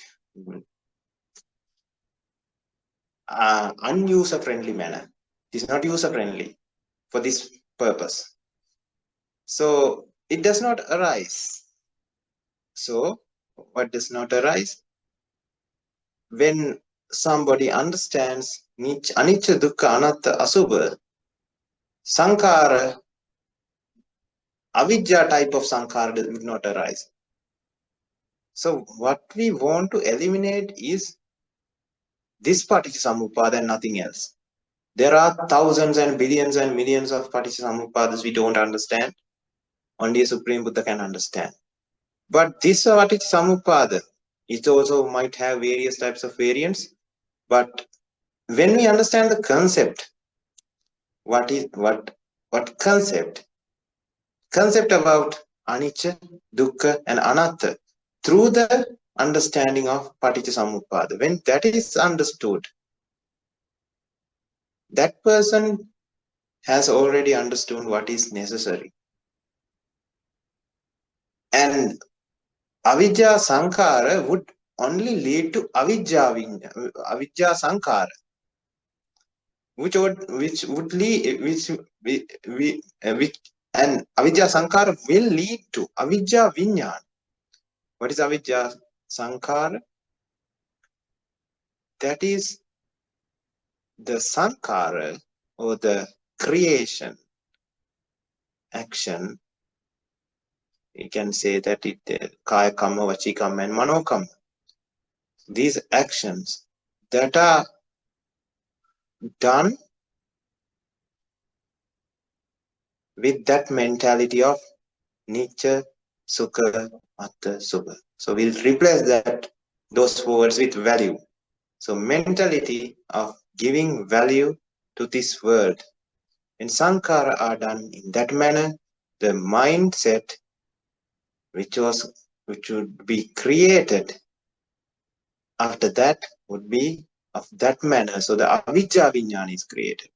unuser-friendly manner. It is not user-friendly for this purpose. So it does not arise. So what does not arise? When somebody understands Anicca, Dukkha, Anatta, Asubha, Sankara, Avidya type of Sankara would not arise. So what we want to eliminate is this Paticca Samuppada and nothing else. There are thousands and billions and millions of Paticca Samuppadas we don't understand. Only a Supreme Buddha can understand. But this Paticca Samuppada, it also might have various types of variants. But when we understand the concept, what concept? Concept about Anicca, Dukkha, and Anatta through the understanding of Paticca Samuppada. When that is understood, that person has already understood what is necessary. And avijja sankhara would only lead to avijja sankhara, which would lead, which and avijja sankhara will lead to avijja vinyana. What is avijja sankhara? That is the sankhara, or the creation action. You can say that it kaya kamma, vachi kamma, and mano kamma. These actions that are done with that mentality of nature, sukha, atta, subha. So we'll replace those four words with value. So mentality of giving value to this world. When sankhara are done in that manner, the mindset which would be created after that would be of that manner. So the avijja vinyana is created.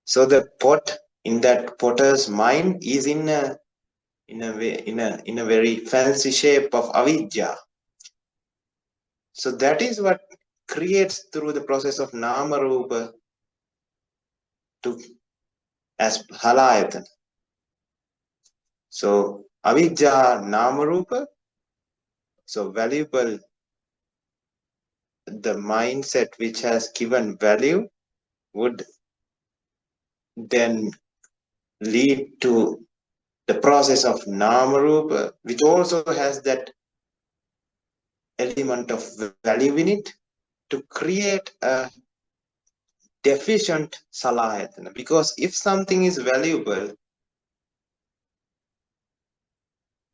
So the pot in that potter's mind is in a very fancy shape of avijja. So that is what creates through the process of nama rupa as halayatana. So avijja nama rupa, so valuable, the mindset which has given value would then lead to the process of nama rupa, which also has that element of value in it, to create a deficient salayatana. Because if something is valuable,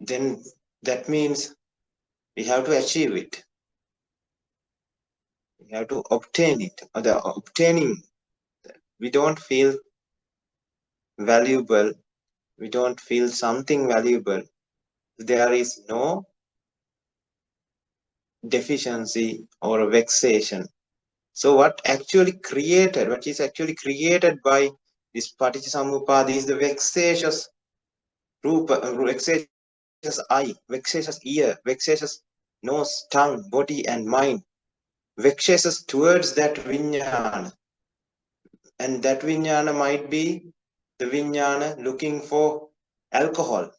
then that means we have to achieve it. We have to obtain it. Or the obtaining, we don't feel valuable, we don't feel something valuable. There is no deficiency or vexation. So what is actually created by this Paticca Samuppada is the vexatious rupa, vexatious eye, vexatious ear, vexatious nose, tongue, body and mind, vexatious towards that vinyana. And that vinyana might be the vinyana looking for alcohol.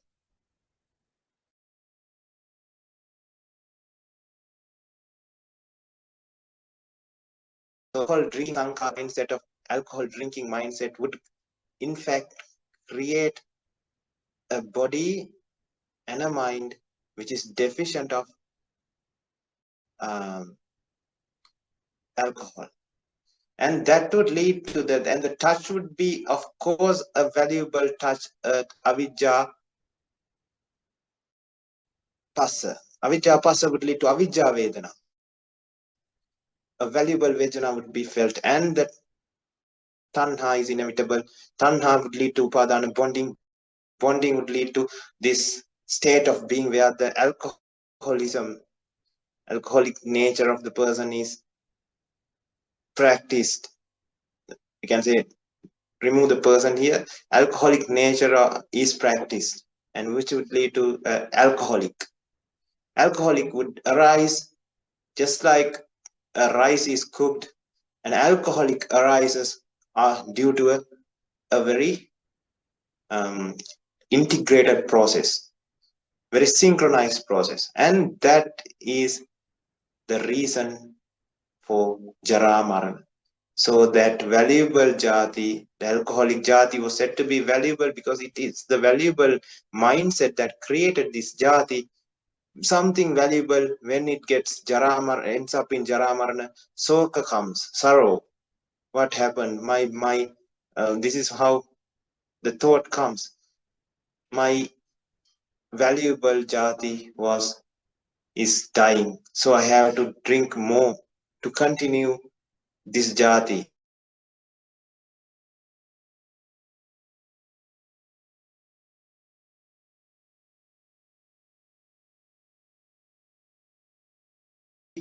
So alcohol drinking mindset of alcohol drinking mindset would in fact create a body and a mind which is deficient of alcohol, and that would lead to that, and the touch would be of course a valuable touch at avijja passa. Avijja passa would lead to avijja vedana. A valuable vedana would be felt, and that tanha is inevitable. Tanha would lead to upadana, bonding would lead to this state of being where the alcoholic nature of the person is practiced. You can say, remove the person here, alcoholic nature is practiced, and which would lead to alcoholic. Alcoholic would arise just like a rice is cooked, and alcoholic arises due to a very integrated process, very synchronized process, and that is the reason for jara marana. So that valuable jati, the alcoholic jati, was said to be valuable because it is the valuable mindset that created this jati. Something valuable, when it gets ends up in jara marana, soka comes, sorrow. What happened? This is how the thought comes. My valuable jati is dying, so I have to drink more to continue this jati.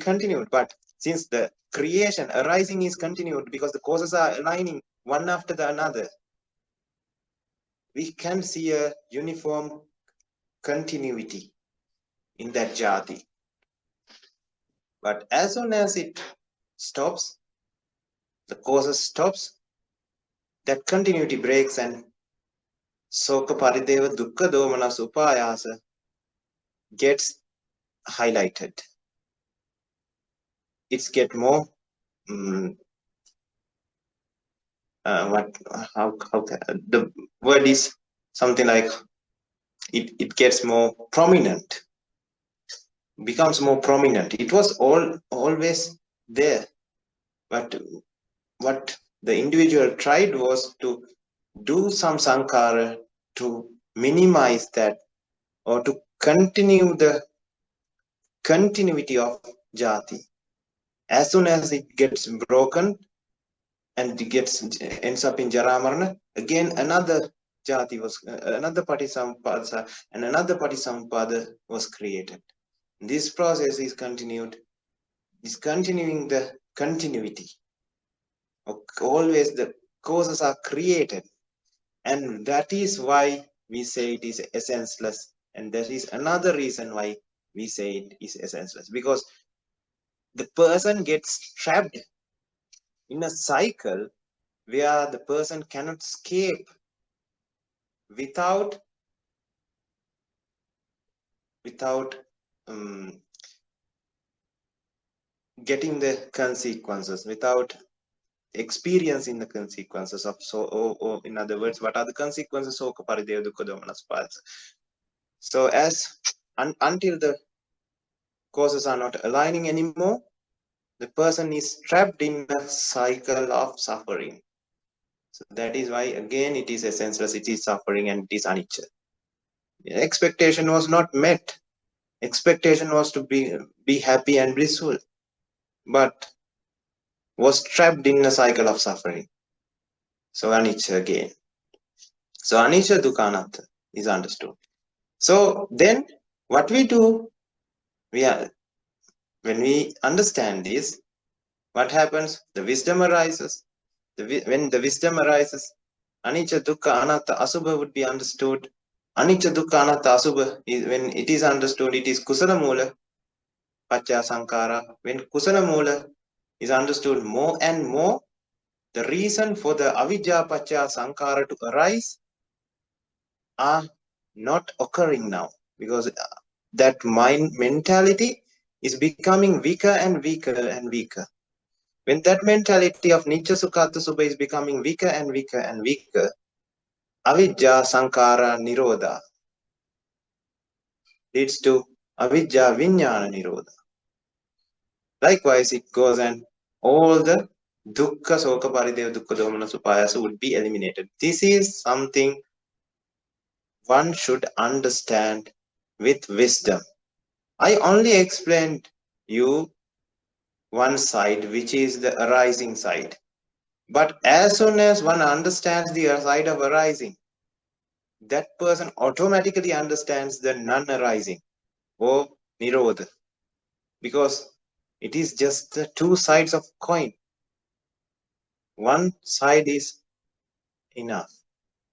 Continued, but since the creation, arising is continued because the causes are aligning one after the another, we can see a uniform continuity in that jati. But as soon as it stops, the causes stops, that continuity breaks and soka parideva dukkha domanas upayasa gets highlighted. It's get more the word is something like it gets more prominent, becomes more prominent. It was always there, but what the individual tried was to do some sankhara to minimize that or to continue the continuity of jati. As soon as it gets broken and it ends up in Jaramarana, again another jati was, another Paticca and another Paticca was created. This process is continued, is continuing the continuity. Always the causes are created, and that is why we say it is essenceless, and that is another reason why we say it is essenceless, because the person gets trapped in a cycle where the person cannot escape without getting the consequences, without experiencing the consequences of or in other words, what are the consequences of parideva dukkha domanas upayasa? So as until the causes are not aligning anymore, the person is trapped in a cycle of suffering. So that is why again it is essenceless, it is suffering, and it is anicca. Expectation was not met. Expectation was to be happy and blissful, but was trapped in a cycle of suffering. So anicca again. So anicca dukkha anatta is understood. So then what we do, when we understand this, what happens? The wisdom arises. When the wisdom arises, anicca dukkha anatta asubha would be understood. Anicca dukkha anatta asubha is, when it is understood, it is kusala mula pacca sankhara. When kusala mula is understood more and more, the reason for the avidya pacca sankhara to arise are not occurring now, because that mind mentality is becoming weaker and weaker and weaker. When that mentality of Nitya Sukhatha Subha is becoming weaker and weaker and weaker, avidya sankhara nirodha leads to avidya vijnana nirodha. Likewise, it goes and all the dukkha soka parideva dukkha domanas upayasa would be eliminated. This is something one should understand with wisdom. I only explained you one side, which is the arising side. But as soon as one understands the side of arising, that person automatically understands the non-arising or nirodha, because it is just the two sides of coin. One side is enough.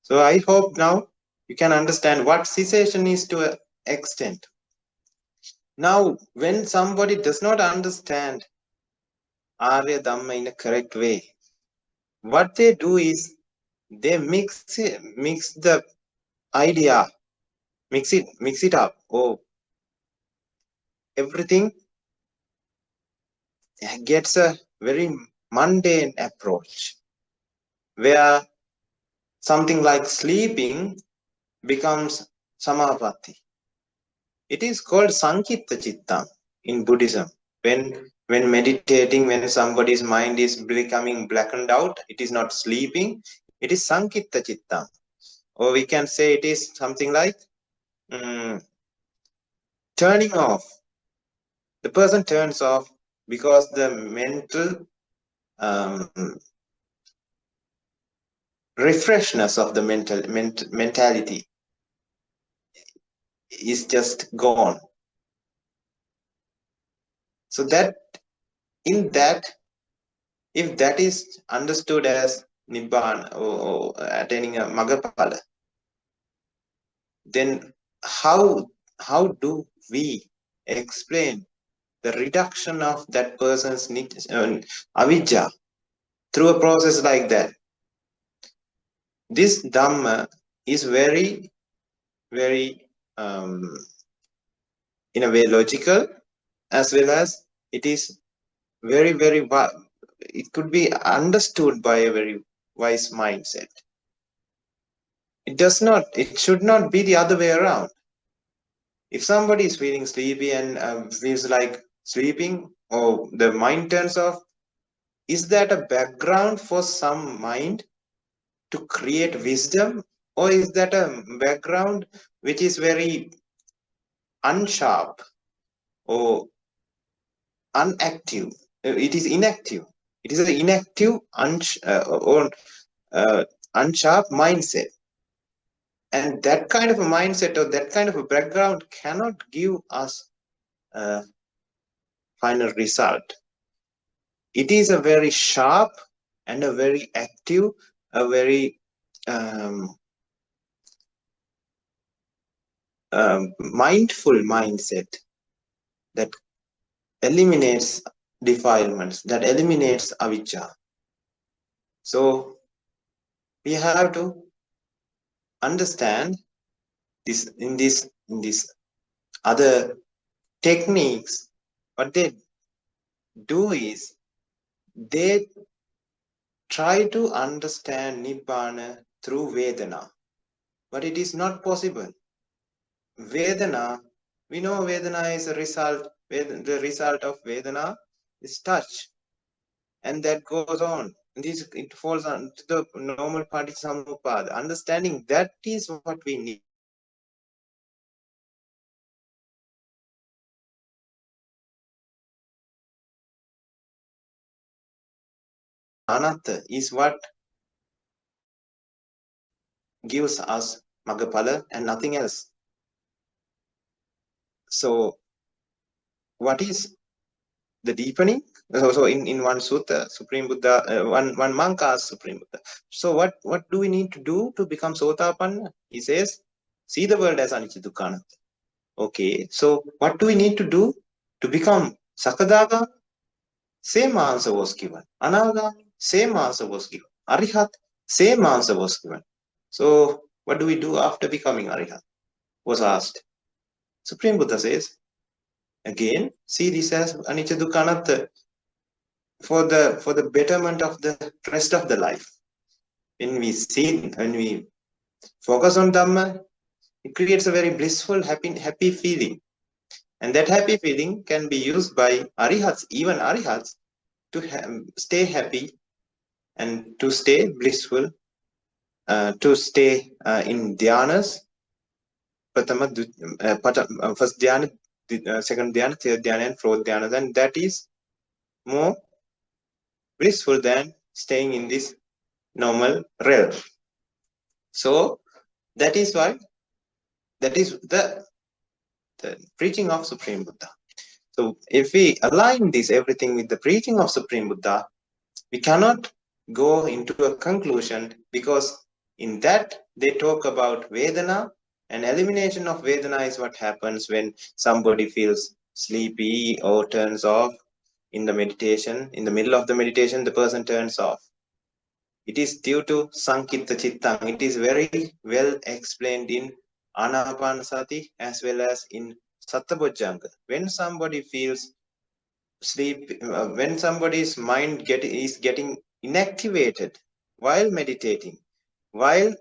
So I hope now you can understand what cessation is to an extent. Now, when somebody does not understand Arya Dhamma in a correct way, what they do is they mix the idea, mix it up. Oh, everything gets a very mundane approach, where something like sleeping becomes Samapatti. It is called Sankitta Chittam in Buddhism. When meditating, when somebody's mind is becoming blackened out, it is not sleeping, it is Sankitta Chittam. Or we can say it is something like turning off. The person turns off because the mental refreshness of the mentality is just gone. So that in that, if that is understood as Nibbana or attaining a Magapala, then how do we explain the reduction of that person's avijja through a process like that? This Dhamma is very, very in a way logical, as well as it is very, very, it could be understood by a very wise mindset. It should not be the other way around. If somebody is feeling sleepy and feels like sleeping, or the mind turns off, is that a background for some mind to create wisdom, or is that a background which is very unsharp or unactive? It is inactive. It is an inactive or unsharp mindset. And that kind of a mindset or that kind of a background cannot give us a final result. It is a very sharp and a very active, a very mindful mindset that eliminates defilements, that eliminates avijja. So we have to understand this in these other techniques. What they do is they try to understand Nibbana through Vedana, but it is not possible. Vedana, we know Vedana is a result, the result of Vedana is touch, and that goes on. It falls on to the normal Paticca Samuppada. Understanding that is what we need. Anatta is what gives us Magapala and nothing else. So what is the deepening? So in one sutta, Supreme Buddha, one monk asks Supreme Buddha, so what do we need to do to become Sotapanna? He says, see the world as Anicca Dukkha Anatta. Okay, so what do we need to do to become Sakadaga? Same answer was given. Anaga, same answer was given. Arihat, same answer was given. So what do we do after becoming Arihat? Was asked. Supreme Buddha says, again, see this as Anicca Dukkha Anatta for the betterment of the rest of the life. When we focus on Dhamma, it creates a very blissful, happy feeling. And that happy feeling can be used by Arihats, even Arihats, to stay happy and to stay blissful, to stay in dhyanas, first dhyana, second dhyana, third dhyana, and fourth dhyana, and that is more blissful than staying in this normal realm. So that is why, that is the preaching of Supreme Buddha. So if we align this everything with the preaching of Supreme Buddha, we cannot go into a conclusion, because in that they talk about Vedana, and elimination of Vedana is what happens when somebody feels sleepy or turns off in the meditation. In the middle of the meditation, the person turns off. It is due to Sankitta Chittang. It is very well explained in Anapanasati as well as in Sattabojjhanga. When somebody feels sleep, when somebody's mind is getting inactivated while meditating, while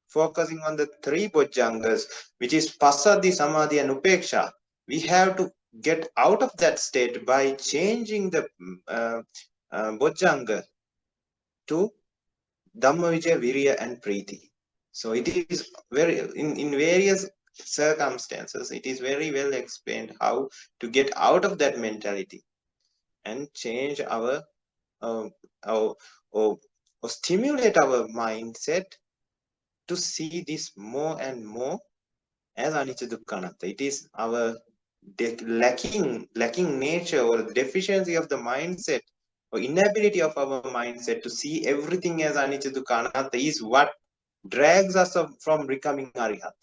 focusing on the three bojjhangas, which is passaddhi, samadhi, and upeksha, we have to get out of that state by changing the bojjhanga to Dhamma, Vijaya, Virya, and Preeti. So it is very, in various circumstances, it is very well explained how to get out of that mentality and change our or stimulate our mindset to see this more and more as Anicca Dukkha Anatta. It is our lacking nature or the deficiency of the mindset or inability of our mindset to see everything as anicca dukkha anatta is what drags us from becoming Arihat.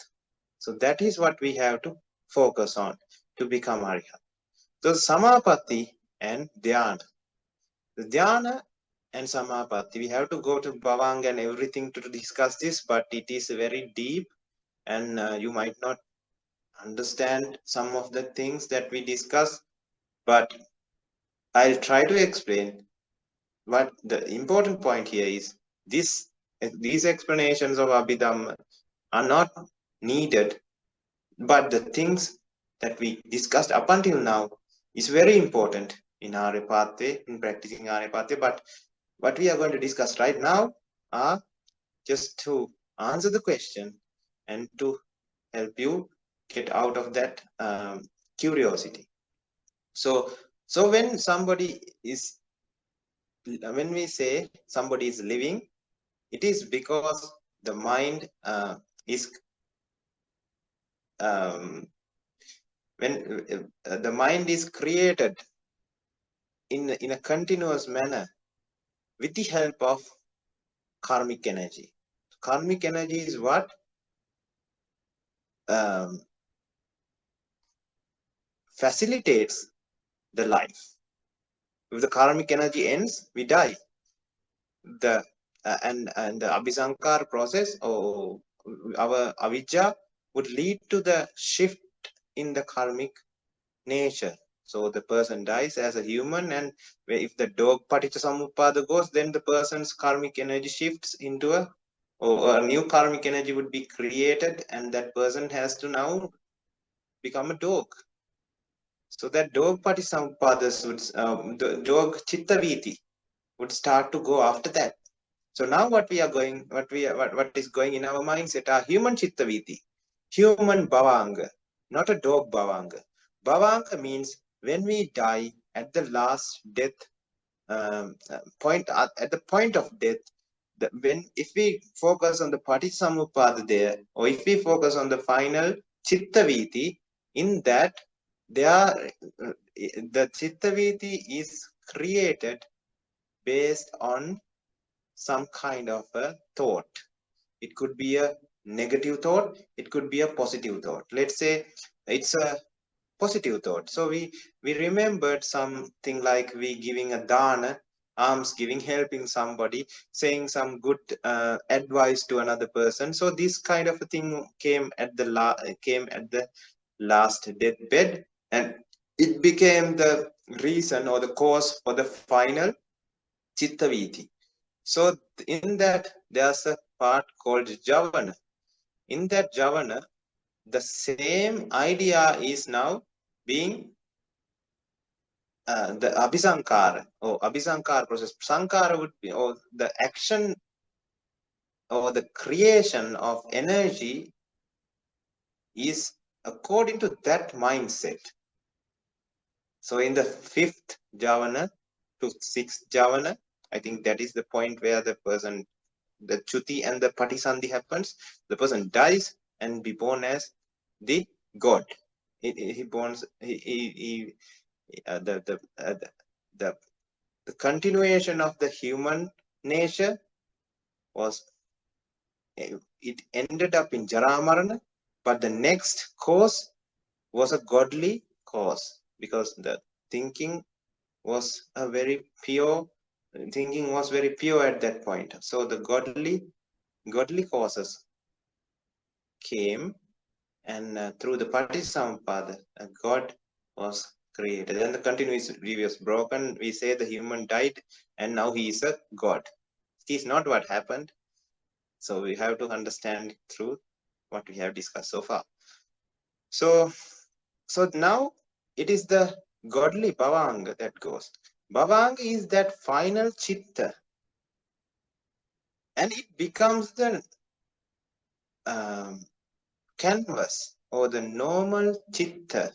So that is what we have to focus on to become Arihat. So Samapatti and Dhyana. The Dhyana and Samapatti, we have to go to Bhavanga and everything to discuss this, but it is very deep and you might not understand some of the things that we discuss, but I'll try to explain. What the important point here is these explanations of Abhidhamma are not needed, but the things that we discussed up until now is very important in our pathway, in practicing our pathway. But what we are going to discuss right now are just to answer the question and to help you get out of that curiosity. So when we say somebody is living, it is because the mind is when the mind is created in a continuous manner with the help of karmic energy. Karmic energy is what facilitates the life. If the karmic energy ends, we die. And the abhisankar process or our avijja would lead to the shift in the karmic nature. So the person dies as a human, and if the dog Paticca Samuppada goes, then the person's karmic energy shifts into a new karmic energy would be created, and that person has to now become a dog. So that dog Paticca Samuppada would the dog Chittaviti would start to go after that. So now what is going in our mindset are human Chittaviti, human Bhavanga, not a dog Bhavanga. Bhavanga means when we die at the last death point, at the point of death, if we focus on the Paticca Samuppada there, or if we focus on the final Chittaviti, in that the Chittaviti is created based on some kind of a thought. It could be a negative thought, it could be a positive thought. Let's say it's a positive thought. So we remembered something like we giving a dana, alms giving, helping somebody, saying some good advice to another person. So this kind of a thing came at the last deathbed, and it became the reason or the cause for the final chittaviti. So in that there's a part called javana. In that javana, the same idea is now being the abhisankara or abhisankara process. Sankara would be, or the action or the creation of energy is according to that mindset. So in the 5th javana to 6th javana, I think that is the point where the person, the chuti and the patisandhi happens. The person dies and be born as the god. The continuation of the human nature was, it ended up in Jaramarana, but the next cause was a godly cause, because the thinking was very pure at that point. So the godly causes came, and through the Paticca a god was created. And the continuous review was broken. We say the human died and now he is a god. It is not what happened. So we have to understand through what we have discussed so far. So now it is the godly Bhavanga that goes. Bhavanga is that final chitta, and it becomes the canvas or the normal chitta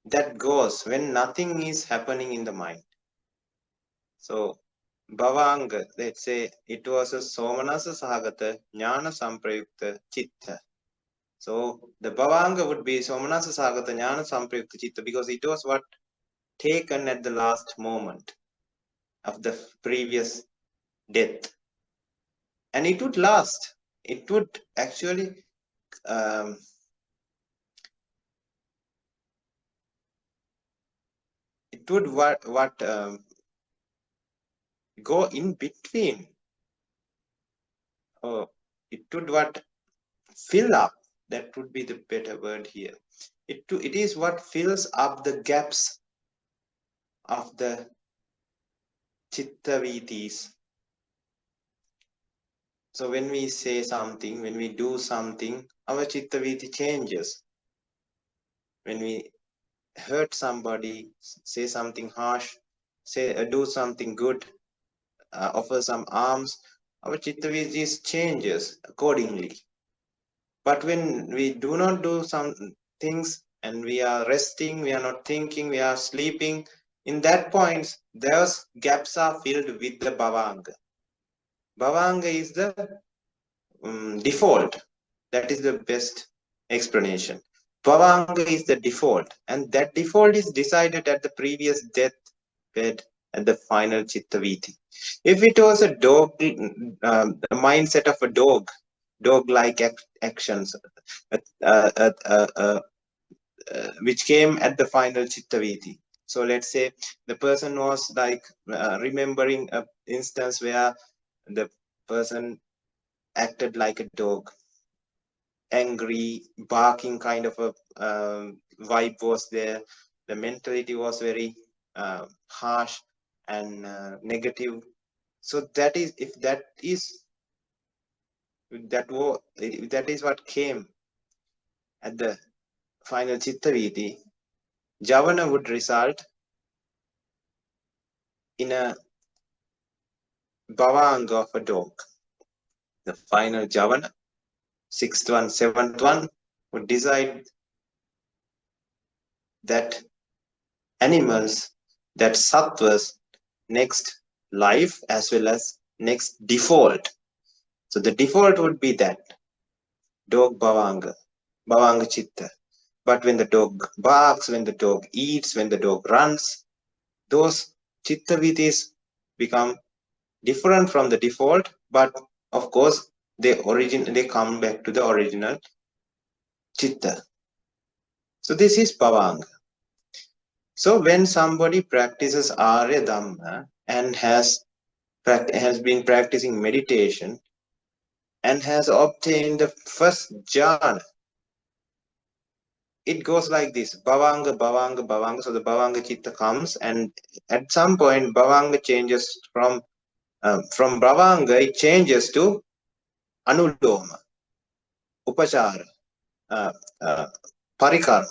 that goes when nothing is happening in the mind. So Bhavanga, let's say it was a Somanasa Sahagata Jnana Samprayukta Chitta. So the Bhavanga would be Somanasa Sagata Jnana Samprayukta Chitta, because it was what taken at the last moment of the previous death. And it would last. It would actually it would go in between. It would what fill up. That would be the better word here. It is what fills up the gaps of the chitta vitis. So when we say something, when we do something, our chitta viti changes. When we hurt somebody, say something harsh, do something good, offer some alms, our chitta viti changes accordingly. But when we do not do some things and we are resting, we are not thinking, we are sleeping, in that point, those gaps are filled with the Bhavanga. Bhavanga is the default. That is the best explanation. Bhavanga is the default, and that default is decided at the previous death bed and the final chitta viti. If it was a dog, the mindset of a dog-like actions, which came at the final chitta viti. So let's say the person was like remembering an instance where the person acted like a dog, angry, barking kind of a vibe was there. The mentality was very harsh and negative. So that is, if that is what came at the final chitta viti, javana would result in a bhavanga of a dog. The final javana, sixth one, seventh one, would decide that animals, that sattvas, next life as well as next default. So the default would be that dog bhavanga chitta. But when the dog barks, when the dog eats, when the dog runs, those chitta vitis become different from the default, but of course they come back to the original chitta. So this is bhavanga. So when somebody practices Arya Dhamma and has been practicing meditation and has obtained the first jhana, it goes like this: Bhavanga, Bhavanga, Bhavanga. So the Bhavanga Chitta comes, and at some point, Bhavanga changes from Bhavanga, it changes to Anuloma, Upachara, Parikaram,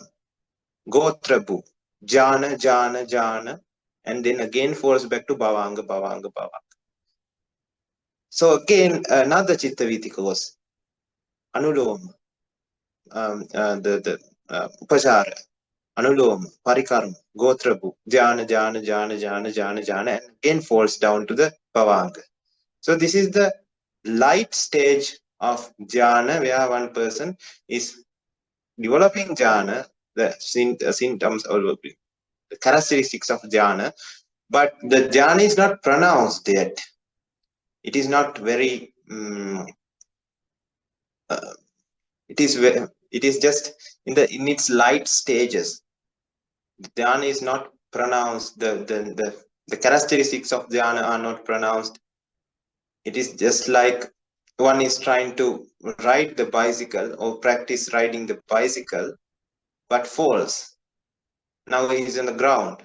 Gotrabu, Jhana, and then again falls back to Bhavanga, Bhavanga, Bhavanga. So again, another Chitta Viti goes Anuloma, the Upachara, Anuloma, Parikaram, Gotrabu, Jhana, and again falls down to the Bhavanga. So this is the light stage of jhana, where one person is developing jhana, the symptoms or the characteristics of jhana, but the jhana is not pronounced yet. It is not very. It is just in its light stages. The jhana is not pronounced. The characteristics of jhana are not pronounced. It is just like one is trying to ride the bicycle or practice riding the bicycle, but falls. Now he is on the ground,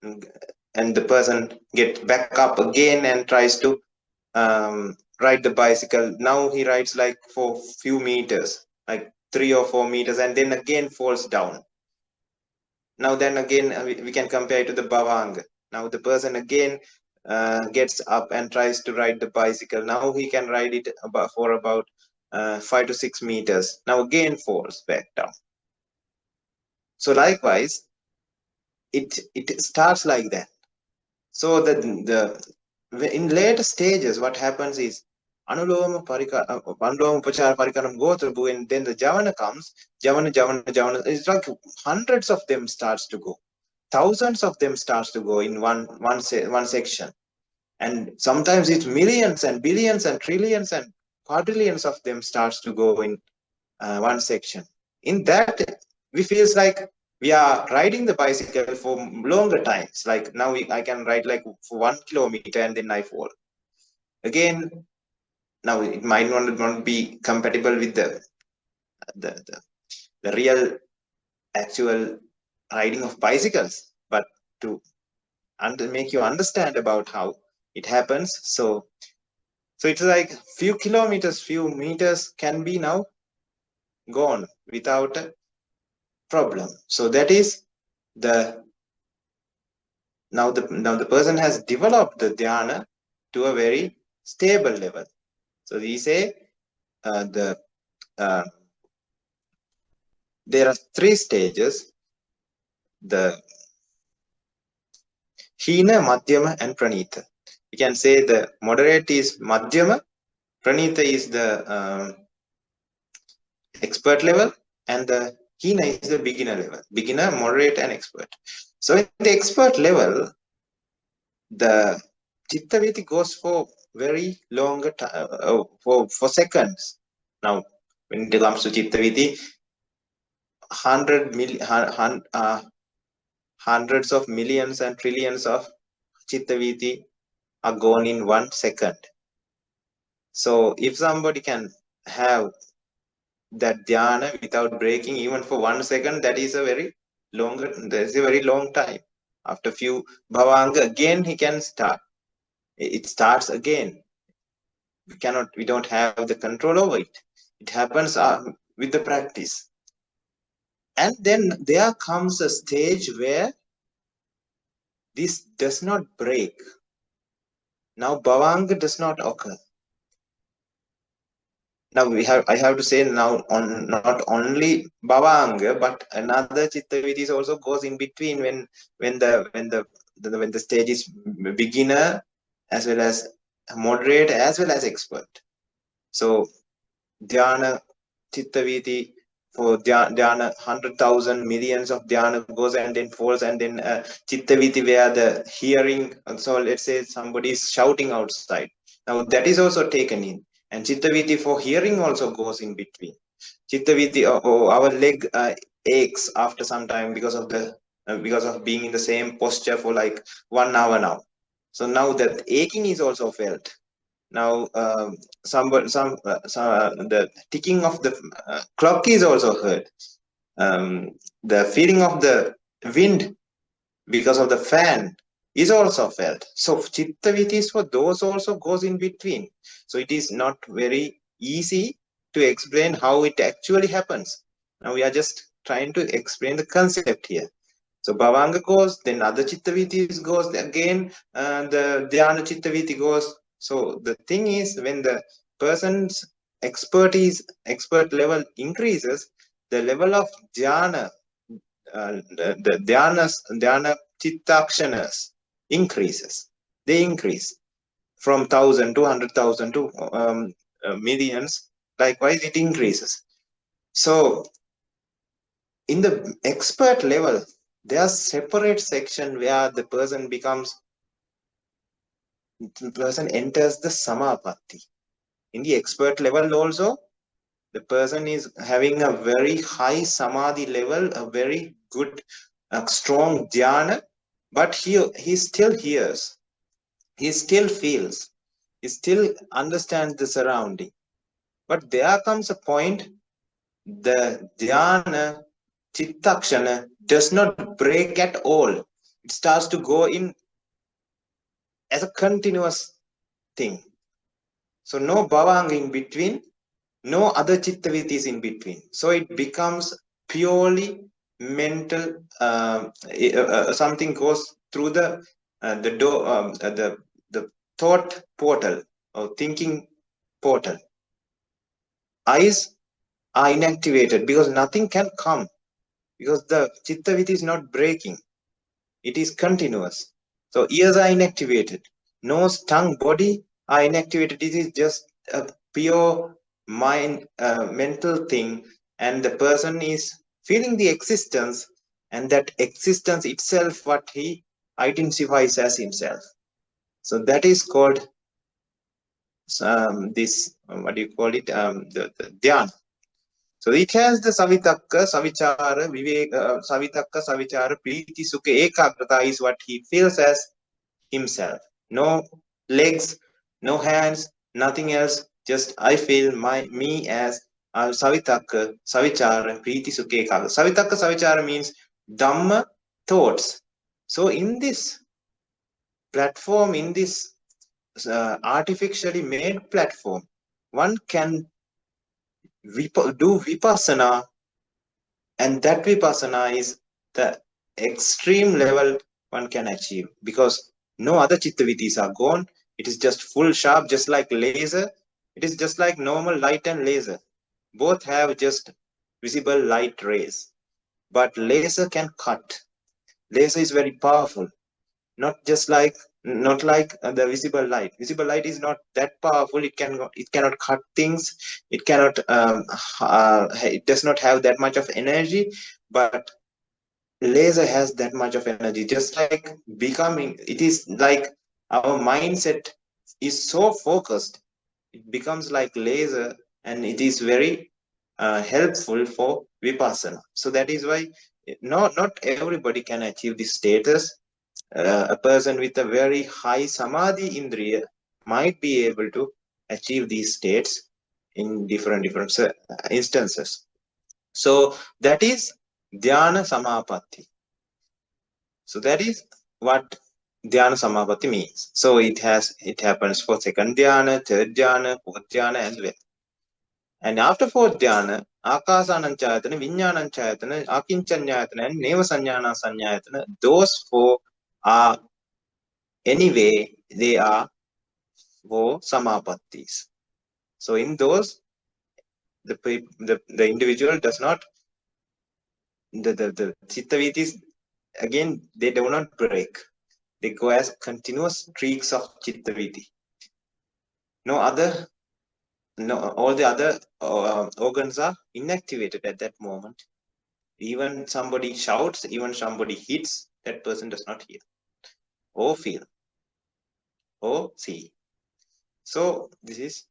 and the person gets back up again and tries to ride the bicycle. Now he rides like for few meters, like 3 or 4 meters, and then again falls down. Now then again we can compare it to the Bhavanga. Now the person again gets up and tries to ride the bicycle. Now he can ride it for about 5 to 6 meters. Now again falls back down. So likewise, it starts like that. So in later stages, what happens is Anuloma Upachara Parikaram go through, and then the Javana comes. Javana. It's like hundreds of them starts to go. Thousands of them starts to go in one section. And sometimes it's millions and billions and trillions and quadrillions of them starts to go in one section. In that, we feels like we are riding the bicycle for longer times. Like now I can ride like for 1 kilometer and then I fall. Again, now it might not be compatible with the real actual riding of bicycles, but to make you understand about how it happens. So it's like few kilometers, few meters can be now gone without a problem. So that is now the person has developed the dhyana to a very stable level. So we say there are 3 stages: the Hina, Madhyama, and Pranita. We can say the moderate is Madhyama, Pranita is the expert level, and the Hina is the beginner level. Beginner, moderate, and expert. So in the expert level, the Chittaviti goes for very longer time, for seconds. Now, when it comes to Chittaviti, hundreds of millions and trillions of Chittaviti are gone in 1 second. So if somebody can have that dhyana without breaking even for 1 second, that is a very long time. After few bhavanga, again he can start. It starts again. We don't have the control over it. It happens with the practice. And then there comes a stage where this does not break. Now Bhavanga does not occur. Now I have to say now not only Bhavanga, but another Chittavitis also goes in between when the stage is beginner as well as moderate as well as expert. So dhyana Chittaviti for dhyana 100,000 millions of dhyana goes and then falls, and then Chittaviti where the hearing. So let's say somebody is shouting outside. Now that is also taken in, and Chittaviti for hearing also goes in between. Chittaviti, our leg aches after some time because of being in the same posture for like 1 hour now. So now that aching is also felt. Now the ticking of the clock is also heard. The feeling of the wind because of the fan is also felt. So Chittavitis for those also goes in between. So it is not very easy to explain how it actually happens. Now we are just trying to explain the concept here. So Bhavanga goes, then other Chittavitis goes again, the Dhyana Chittaviti goes. So the thing is, when the person's expert level increases, the level of Dhyana, the Dhyana Chittakshanas increases. They increase from 1,000 to 100,000 to millions. Likewise, it increases. So in the expert level, there are separate section where the person enters the Samapatti. In the expert level also, the person is having a very high samadhi level, a very good, strong dhyana, but he still hears, he still feels, he still understands the surrounding. But there comes a point, the dhyana Chittakshana does not break at all. It starts to go in as a continuous thing. So no bhavanga in between, no other chittavitis in between. So it becomes purely mental. Something goes through the thought portal or thinking portal. Eyes are inactivated because nothing can come, because the chittaviti is not breaking. It is continuous. So ears are inactivated. Nose, tongue, body are inactivated. It is just a pure mind, mental thing, and the person is feeling the existence, and that existence itself what he identifies as himself. So that is called this, what do you call it, the dhyana. So it has the savitakka, savicara, savitakka, savicara, priti, sukha, ekagrata is what he feels as himself. No legs, no hands, nothing else. Just I feel me as savitakka, savicara, priti, sukha, ekagrata. Savitakka, savicara means dhamma, thoughts. So in this platform, in this artificially made platform, one can do vipassana, and that vipassana is the extreme level one can achieve, because no other chittavitis are gone. It is just full sharp, just like laser. It is just like normal light and laser. Both have just visible light rays, but laser can cut. Laser is very powerful, not like the visible light. Visible light is not that powerful. It cannot cut things. It cannot it does not have that much of energy, but laser has that much of energy. Just like becoming, it is like our mindset is so focused, it becomes like laser, and it is very helpful for vipassana. So that is why not everybody can achieve this status. A person with a very high samadhi indriya might be able to achieve these states in different instances. So that is dhyana samapatti. So that is what dhyana samapatti means. So it happens for second dhyana, third dhyana, fourth dhyana as well. And after fourth dhyana, akasananchayatana, viññānañchayatana, akiñcanyayatana, and nevasanyana sanyayatana, those four are anyway, they are for samapattis. So in those, the individual does not, the chittavitis, again, they do not break. They go as continuous streaks of chittaviti. All the other organs are inactivated at that moment. Even somebody shouts, even somebody hits, that person does not hear or feel or see. So this is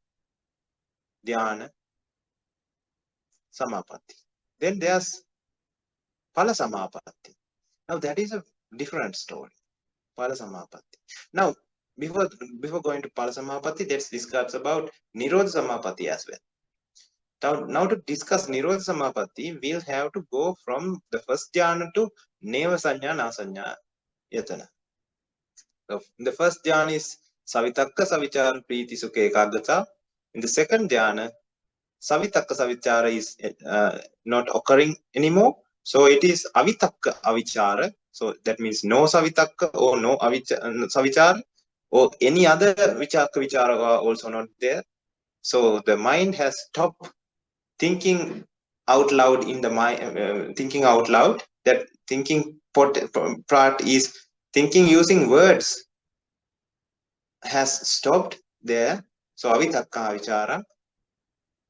dhyana samapatti. Then there's phala samapatti. Now that is a different story. Phala samapatti. Now before going to phala samapatti, let's discuss about Nirodha samapatti as well. Now to discuss Nirodha samapatti, we'll have to go from the first dhyana to neva sanya nasanya yatana. So the first dhyana is savitakka, savicara, priti, sukha, ekagrata. In the second dhyana, savitakka, savicara is not occurring anymore. So it is avitakka, avicara. So that means no savitakka or no savicara, or any other vitakka, vicara are also not there. So the mind has stopped thinking out loud in the mind, thinking out loud. That thinking part is thinking using words has stopped there. So avitakka, vicara.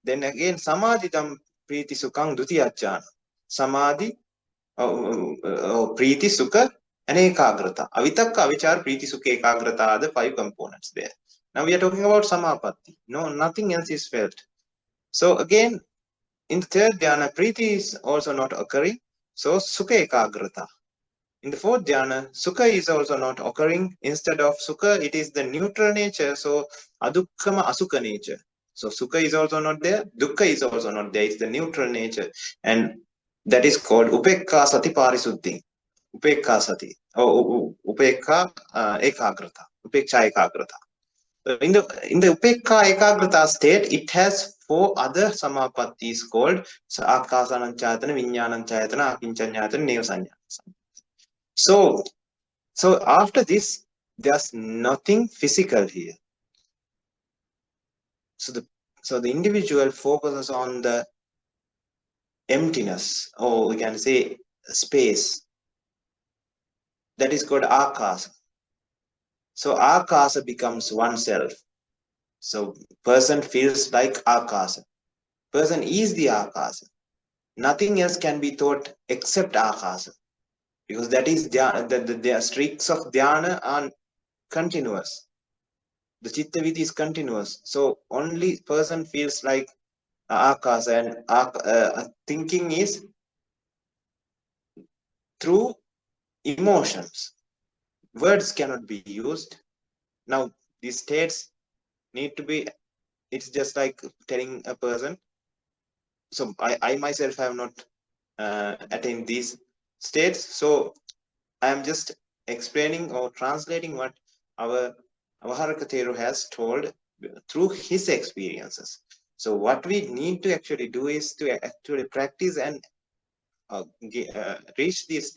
Then again, samadhitam priti sukhang dutiyajjana. Samadhi, priti sukha, and ekagrata. Avitakka, avichara, priti sukha, ekagrata are the 5 components there. Now we are talking about samapatti. No, nothing else is felt. So again, in the third dhyana, priti is also not occurring. So sukha, ekagrata. In the fourth dhyana, sukha is also not occurring. Instead of sukha, it is the neutral nature. So adukkama, asukha nature. So sukha is also not there. Dukkha is also not there. It's the neutral nature. And that is called upekka sati parisuddhi. Upekka sati. Or upekka ekagrata. Upeksha ekagrata. So in the upekka ekagrata state, it has 4 other samapattis called akasananchayatana, viññānañchayatana, akiñcanyayatana, nevasanyana. So after this, there's nothing physical here. So the individual focuses on the emptiness, or we can say space. That is called akasa. So akasa becomes oneself. So person feels like akasa. Person is the akasa. Nothing else can be thought except akasa, because that is the streaks of dhyana are continuous. The chitta vidhi is continuous. So only person feels like akasa, and thinking is through emotions. Words cannot be used. Now these states need to be, it's just like telling a person. So I myself have not attained these states, so I am just explaining or translating what our Bhavanga Thero has told through his experiences. So what we need to actually do is to actually practice and reach these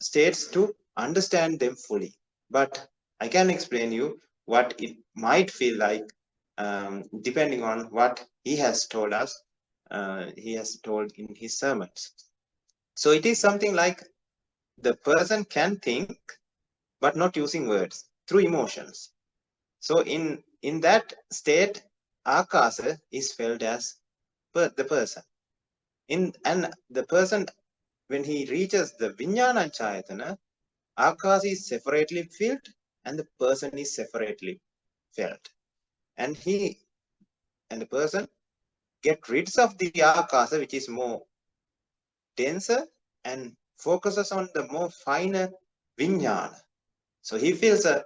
states to understand them fully. But I can explain you what it might feel like, depending on what he has told us. He has told in his sermons. So it is something like the person can think, but not using words, through emotions. So in that state, akasa is felt as the person. And the person, when he reaches the vijnana chayatana, akasa is separately felt and the person is separately felt. And the person get rid of the akasa, which is more denser, and focuses on the more finer vijnana. So he feels a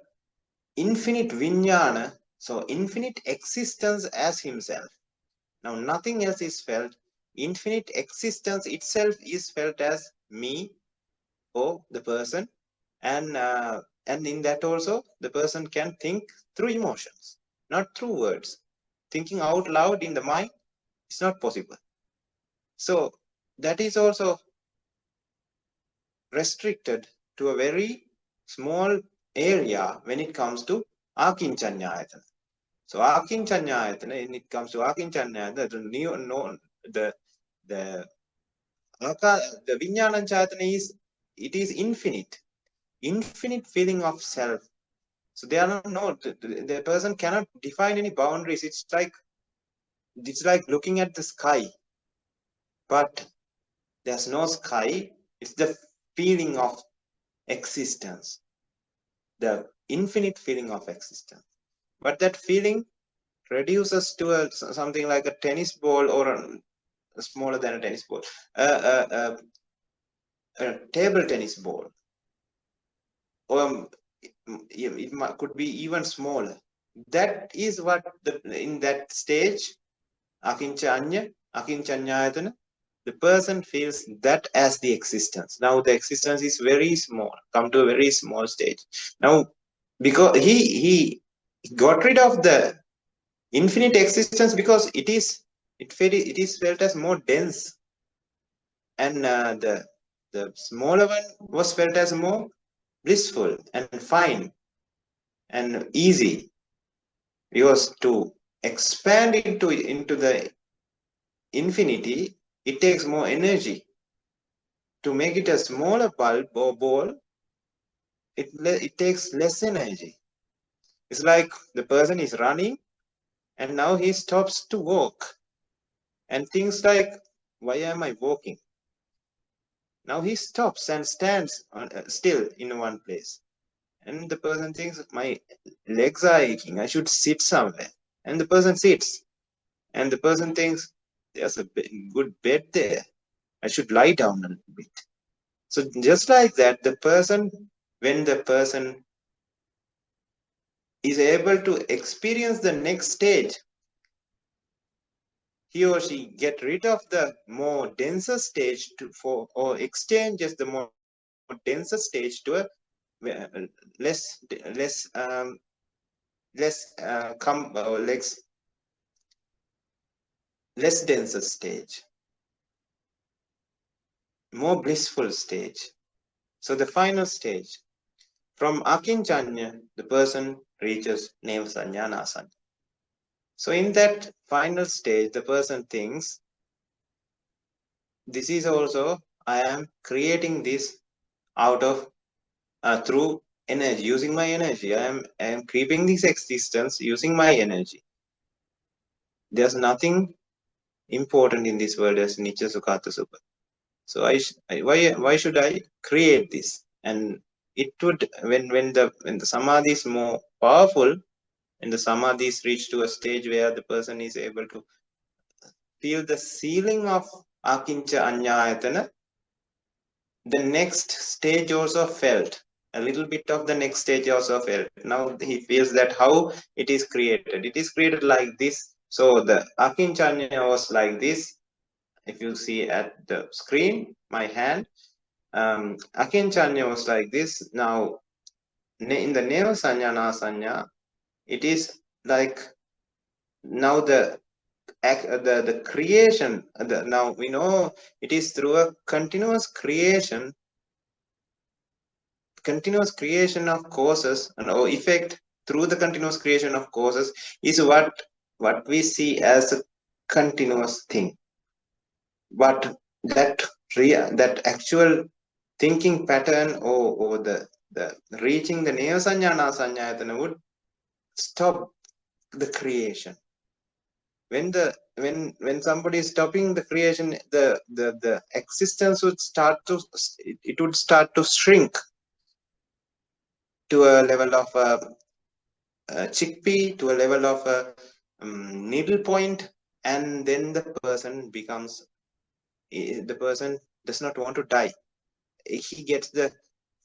infinite vijnana, so infinite existence as himself. Now nothing else is felt. Infinite existence itself is felt as me, or the person, and in that also the person can think through emotions, not through words. Thinking out loud in the mind is not possible. So that is also restricted to a very small area when it comes to akinchanyayatana. So akinchanyayatana, when it comes to akinchanyayatana, the vijnanachayatana is infinite feeling of self. So there are the person cannot define any boundaries. It's like looking at the sky, but there's no sky. It's the feeling of existence, the infinite feeling of existence. But that feeling reduces to something like a tennis ball, or smaller than a tennis ball, a table tennis ball, or it could be even smaller. That is what in that stage, akinchanyayatana, the person feels that as the existence. Now the existence is very small, come to a very small stage. Now, because he got rid of the infinite existence, because it is felt as more dense, and the smaller one was felt as more blissful and fine and easy. Because to expand into the infinity, it takes more energy. To make it a smaller bulb or ball, it takes less energy. It's like the person is running and now he stops to walk and thinks like, why am I walking? Now he stops and stands still in one place. And the person thinks, my legs are aching, I should sit somewhere. And the person sits. And the person thinks, there's a good bed there, I should lie down a little bit. So just like that, when the person is able to experience the next stage, he or she get rid of the more denser stage or exchanges the more denser stage to a less denser stage, more blissful stage. So the final stage, from akinchanya, the person reaches neva-sannyana-asana. So in that final stage, the person thinks, this is also, I am creating this out of through energy, using my energy. I am creeping this existence using my energy. There's nothing important in this world as Nicha Sukata Super. So why should I create this? And it would, when the samadhi is more powerful, and the samadhi is reached to a stage where the person is able to feel the ceiling of akincha anyayatana, the next stage also felt. A little bit of the next stage also felt. Now he feels that how it is created. It is created like this. So the akinchanya was like this. If you see at the screen, my hand, akinchanya was like this. Now in the neva sanya na sanya, it is like now the creation. Now we know it is through a continuous creation of causes and or effect. Through the continuous creation of causes is what we see as a continuous thing. But that actual thinking pattern or the reaching the neva sanya na sanyayatana would stop the creation. When somebody is stopping the creation, the existence would start to shrink to a level of a chickpea, to a level of a needle point, and then the person does not want to die. He gets the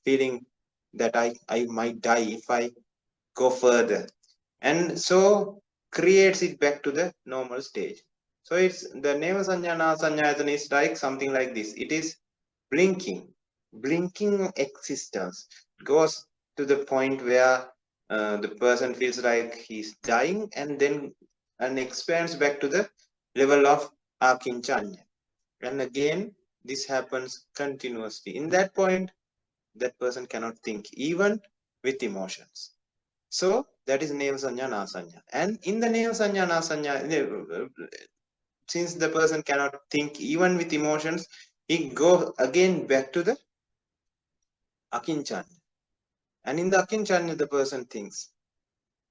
feeling that I might die if I go further, and so creates it back to the normal stage. So it's the neva sanyana sanyayatana is like something like this. It is blinking existence. It goes to the point where the person feels like he's dying, and then expands back to the level of akinchanya. And again, this happens continuously. In that point, that person cannot think, even with emotions. So that is neva sanya na sanya. And in the neva sanya na sanya, since the person cannot think even with emotions, he goes again back to the akinchanya. And in the akinchanya, the person thinks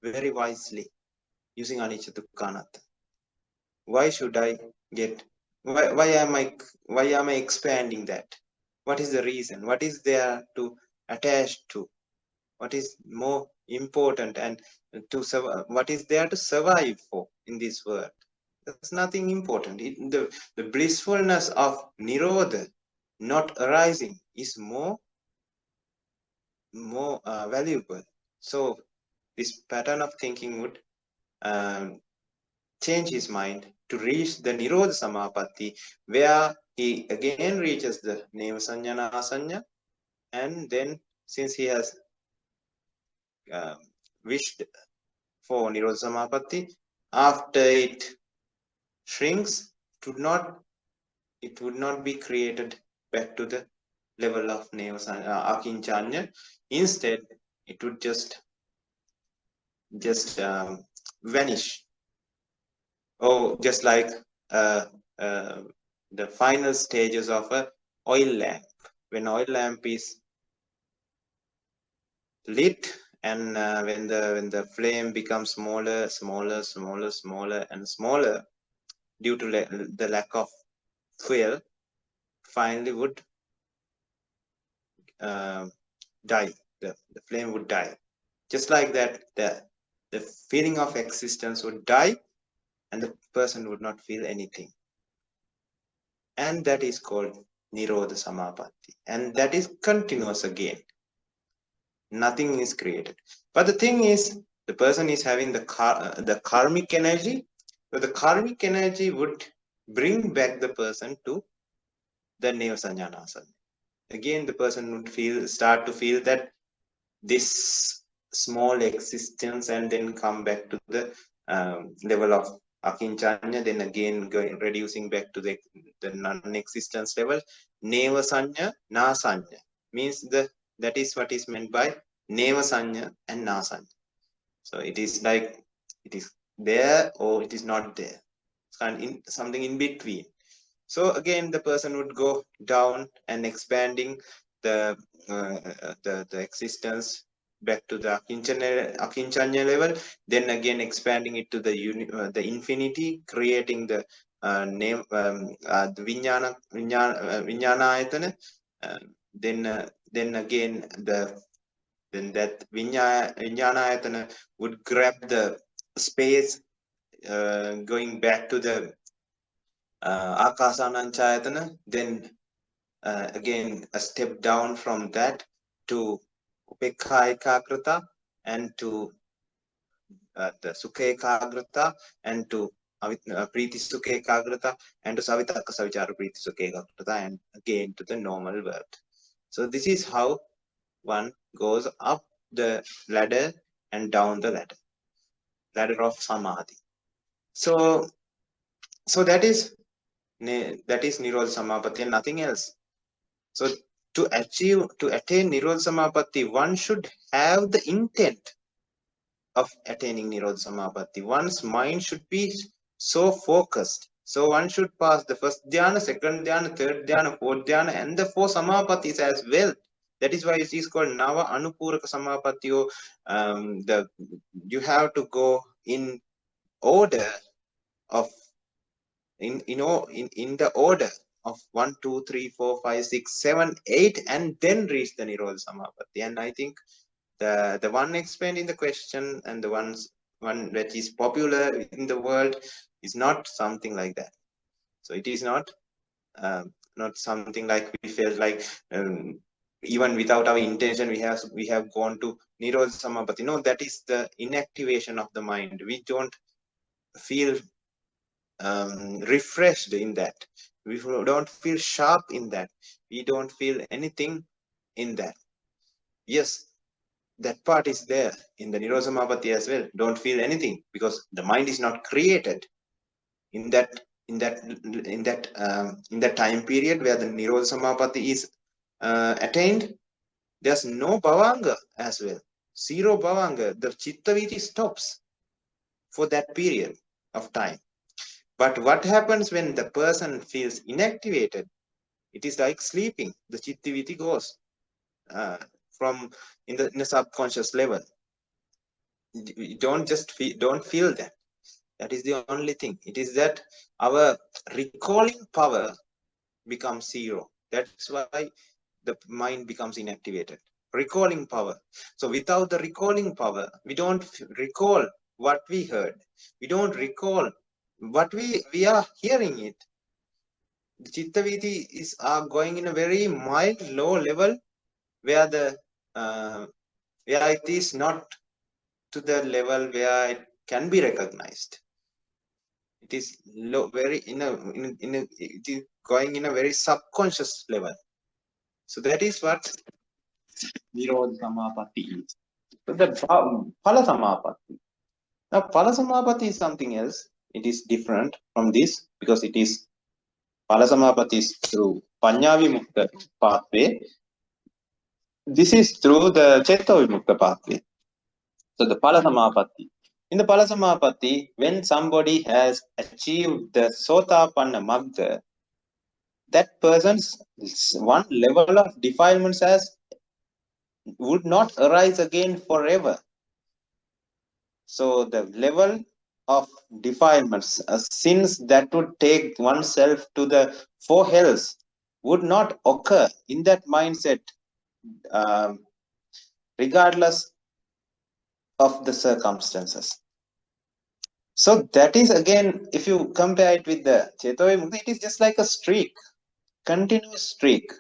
very wisely, using anicca dukkha anatta. Why should I get? Why am I expanding that? What is the reason? What is there to attach to? What is more important and what is there to survive for in this world? There's nothing important. The blissfulness of Nirodha not arising is more valuable. So this pattern of thinking would change his mind to reach the Nirodha Samapatti, where he again reaches the neva sanya na sanya, and then since he has wished for Nirodha Samapatti, after it shrinks, it would not be created back to the level of neva akinchanya. Instead, it would just vanish. Oh, just like the final stages of a oil lamp. When oil lamp is lit, and when the flame becomes smaller and smaller due to the lack of fuel, finally would die. The flame would die. Just like that, the feeling of existence would die, and the person would not feel anything. And that is called Nirodha Samapatti. And that is continuous again. Nothing is created. But the thing is, the person is having the karmic energy. So the karmic energy would bring back the person to the neva sanya na sanya. Again, the person would start to feel that this small existence, and then come back to the level of akinchanya, then again reducing back to the non-existence level. Neva sanya na sanya means that is what is meant by neva sanya and na sanya. So it is like it is there or it is not there. It's something in between. So again, the person would go down and expanding the existence back to the akinchanya level, then again expanding it to the infinity, creating the name the vijnana ayatana, then again then that vijnana ayatana would grab the space, going back to the akasananchayatana, then again a step down from that to upekha ekagrata, and to the sukha ekagrata, and to priti sukha ekagrata, and to savitakka savichara priti sukha ekagrata, and again to the normal world. So this is how one goes up the ladder and down the ladder of samadhi. So that is Nirodha Samapatti and nothing else. So to attain Nirodha Samapatti, one should have the intent of attaining Nirodha Samapatti. One's mind should be so focused. So one should pass the first dhyana, second dhyana, third dhyana, fourth dhyana, and the four Samapattis as well. That is why it is called Nava Anupuraka Samapatti. You have to go in order of in the order of 1, 2, 3, 4, 5, 6, 7, 8, and then reach the Nirodha Samapatti. And I think the one explained in the question and the one that is popular in the world is not something like that. So it is not something like we felt like even without our intention we have gone to Nirodha Samapatti. No, that is the inactivation of the mind. We don't feel refreshed in that. We don't feel sharp in that. We don't feel anything in that. Yes, that part is there in the Nirodha Samapatti as well. Don't feel anything because the mind is not created in that time period where the Nirodha Samapatti is attained. There's no Bhavanga as well. Zero Bhavanga. The Chittaviti stops for that period of time. But what happens when the person feels inactivated? It is like sleeping. The Chittaviti goes from in the subconscious level. You don't feel that. That is the only thing. It is that our recalling power becomes zero. That's why the mind becomes inactivated. Recalling power. So without the recalling power, we don't recall what we heard. We don't recall what we are hearing it. The Chittaviti are going in a very mild, low level where where it is not to the level where it can be recognized. It is low, very it is going in a very subconscious level. So that is what Nirodha Samapatti is. So the Phala Samapatti. Now Phala Samapatti is something else. It is different from this because it is Phala Samapatti is through Panya Vimukta pathway. This is through the Chitta Vimukta pathway. So the Phala Samapatti. In the Phala Samapatti, when somebody has achieved the Sotapanna Magga, that person's one level of defilements would not arise again forever. So the level of defilements, sins that would take oneself to the four hells would not occur in that mindset, regardless of the circumstances. So that is again, if you compare it with the Chetavimukti, it is just like a streak, continuous streak,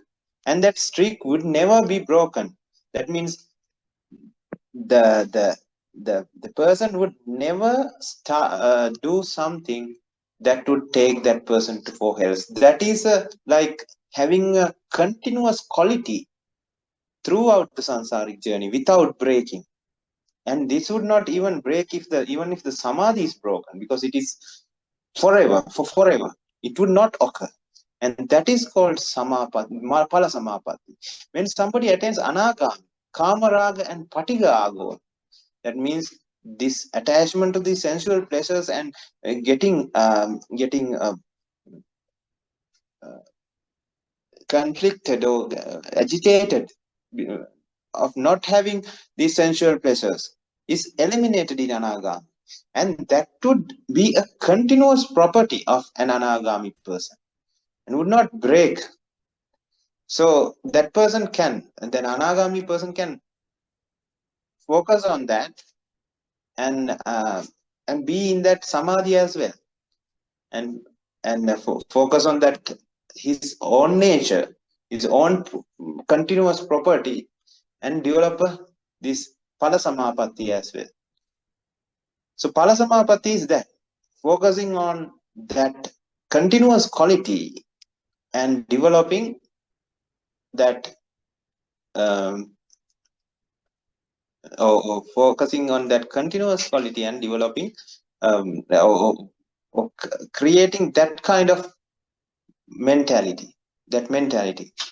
and that streak would never be broken. That means the person would never do something that would take that person to four hells. That is like having a continuous quality throughout the samsaric journey without breaking. And this would not even break even if the samadhi is broken, because it is forever. It would not occur. And that is called Samapatti, Phala Samapatti. When somebody attains Anagami, Kamaraga and Paticca are gone. That means this attachment to the sensual pleasures and getting conflicted or agitated of not having these sensual pleasures is eliminated in Anagami. And that would be a continuous property of an Anagami person and would not break. So that person can, and then Anagami person can focus on that and be in that samadhi as well, and focus on that his own nature, his own continuous property, and develop this phala samapatti as well. So phala samapatti is that focusing on that continuous quality and developing that focusing on that continuous quality and developing creating that kind of mentality.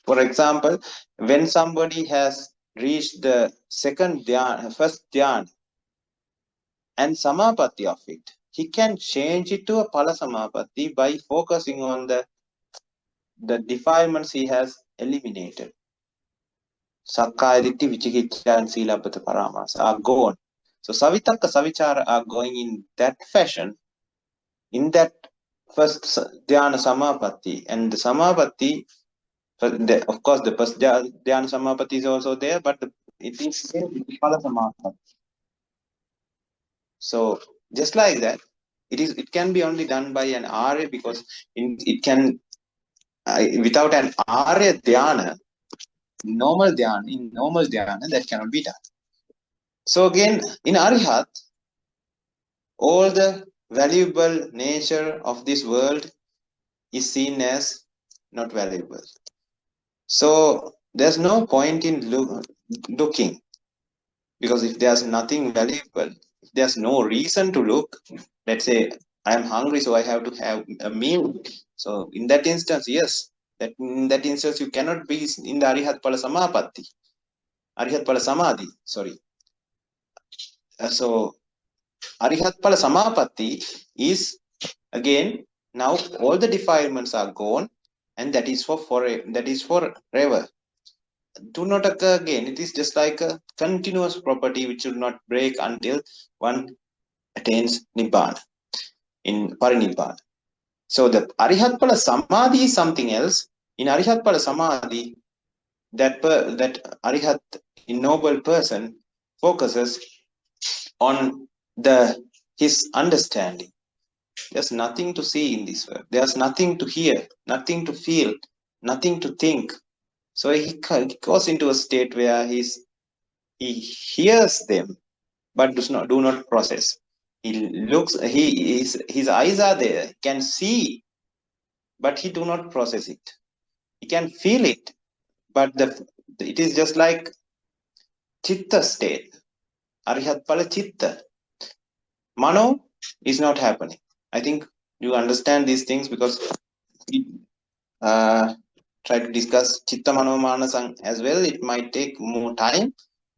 For example, when somebody has reached the first dhyan and samapatti of it, he can change it to a phala samapatti by focusing on the defilements he has eliminated. Sakkaya Ditthi, Vicikiccha, and Silabbata Paramas are gone. So Savitakka, Savicara are going in that fashion, in that first Dhyana Samapatti. And the Samapatti, of course, the first Dhyana Samapatti is also there, but it is Phala Samapatti. So just like that, it can be only done by an Arya, because it can, without an Arya Dhyana, in normal dhyana, that cannot be done. So again, in Arihat, all the valuable nature of this world is seen as not valuable. So there's no point in looking, because if there's nothing valuable, if there's no reason to look, let's say I am hungry, so I have to have a meal. So in that instance, yes, in that instance you cannot be in the Arihat Phala Samapatti. Arihat Phala Samadhi, sorry. So Arihat Phala Samapatti is, again, now all the defilements are gone, and that is forever. Do not occur again. It is just like a continuous property which will not break until one attains Nibbana, in Parinibbana. So the Arihat Phala Samadhi is something else. In Arihat Phala Samadhi, that Arihat, noble person, focuses on his understanding. There's nothing to see in this world. There's nothing to hear, nothing to feel, nothing to think. So he goes into a state where he hears them, but do not process. He looks. His eyes are there. He can see, but he do not process it. He can feel it, but it is just like chitta state. Arihat Phala chitta. Mano is not happening. I think you understand these things, because we try to discuss Chitta Mano Manasang as well. It might take more time.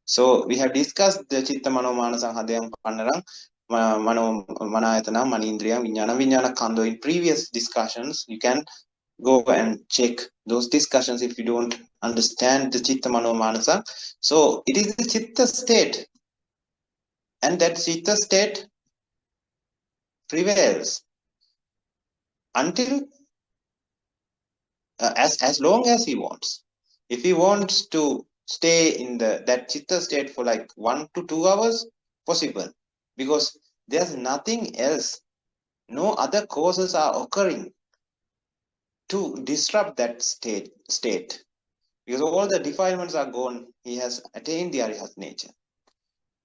So we have discussed the Chitta Mano Manasang Hadayang Panarang, Mano Manayatana, Manindriya, Vijnana Kando in previous discussions. You can go and check those discussions if you don't understand the Chitta Mano Manasa. So it is the Chitta state, and that Chitta state prevails until as long as he wants. If he wants to stay in that chitta state for like 1 to 2 hours, possible, because there's nothing else, no other causes are occurring to disrupt that state, because all the defilements are gone. He has attained the Arihat nature.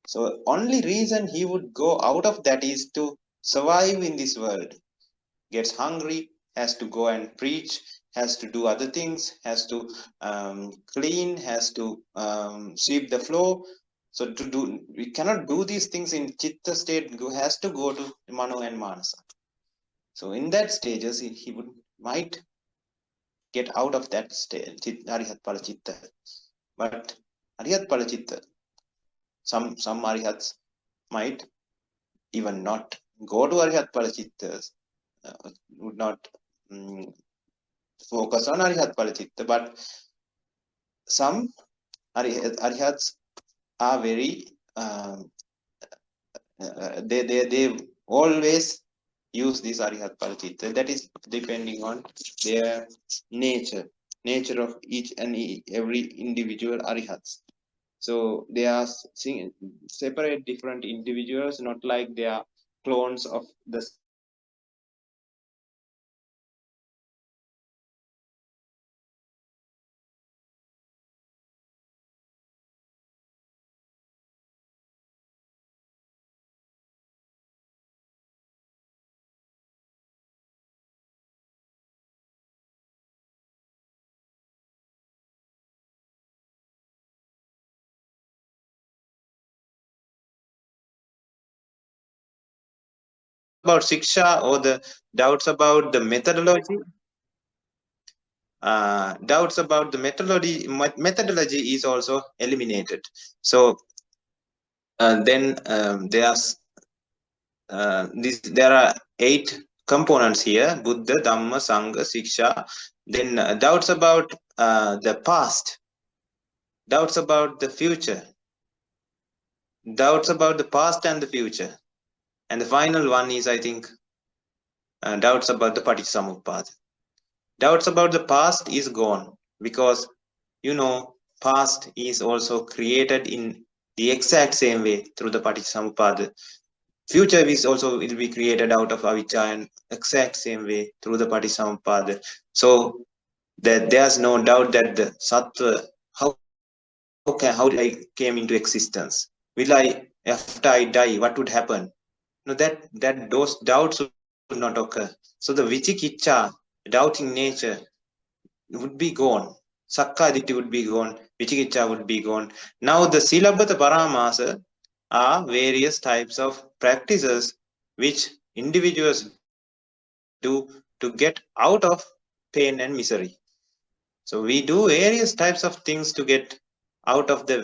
So only reason he would go out of that is to survive in this world. Gets hungry, has to go and preach, has to do other things, has to clean, has to sweep the floor. So we cannot do these things in chitta state. Has to go to Mano and Manasa. So in that stages, he might get out of that state, Arihat Phala Chitta. But Arihat Phala Chitta, some Arihats might even not go to Arihat Phala Chittas, would not focus on Arihat Phala Chitta, but some Arihats are very they always use this Arihat Parachita. That is depending on their nature of each and every individual Arihats. So they are separate different individuals, not like they are clones of the about Siksha or the doubts about the methodology. Doubts about the methodology is also eliminated. So then there are 8 components here: Buddha, Dhamma, Sangha, Siksha. Then doubts about the past, doubts about the future, doubts about the past and the future, and the final one is, I think, doubts about the Paticca Samuppada. Doubts about the past is gone, because past is also created in the exact same way through the Paticca Samuppada. Future is also will be created out of avijja and exact same way through the Paticca Samuppada. So that there's no doubt that the sattva, how did I came into existence? Will I, after I die, what would happen? That those doubts would not occur. So the vitakka, doubting nature, would be gone. Sakkaditi would be gone. Vitakka would be gone. Now the silabbata paramasa are various types of practices which individuals do to get out of pain and misery. So we do various types of things to get out of the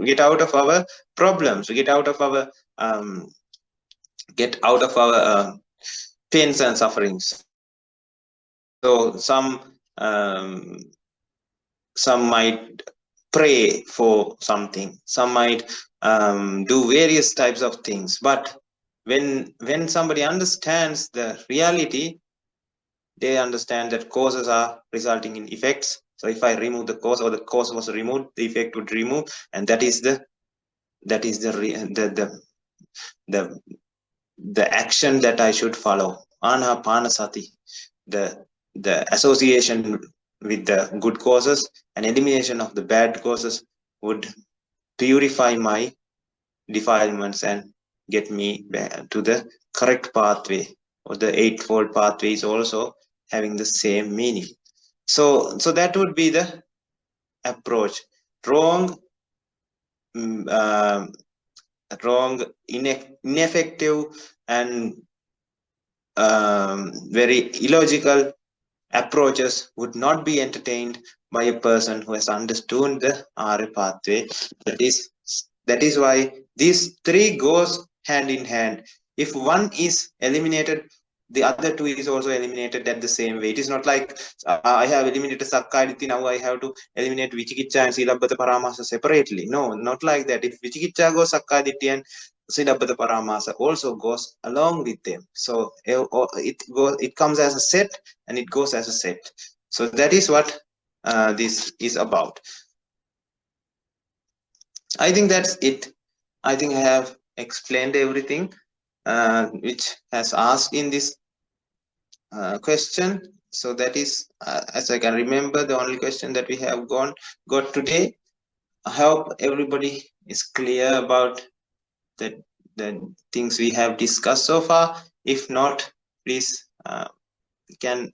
get out of our problems, get out of our pains and sufferings. So some might pray for something, some might do various types of things, but when somebody understands the reality, they understand that causes are resulting in effects. So if I remove the cause, or the cause was removed, the effect would remove, and that is the action that I should follow. Anapanasati, the association with the good causes and elimination of the bad causes would purify my defilements and get me back to the correct pathway, or the eightfold pathway is also having the same meaning. So that would be the approach. Wrong, ineffective, and very illogical approaches would not be entertained by a person who has understood the Arya pathway. That is why these 3 goes hand in hand. If one is eliminated, the other 2 is also eliminated at the same way. It is not like I have eliminated Sakkayaditthi, now I have to eliminate Vichikicca and Silabbata Paramasa separately. No, not like that. If Vichikicca goes, Sakkayaditthi and Silabbata Paramasa also goes along with them. So it comes as a set, and it goes as a set. So that is what this is about. I think that's it. I think I have explained everything which has asked in this question. So that is, as I can remember, the only question that we have got today. I hope everybody is clear about the things we have discussed so far. If not, please you can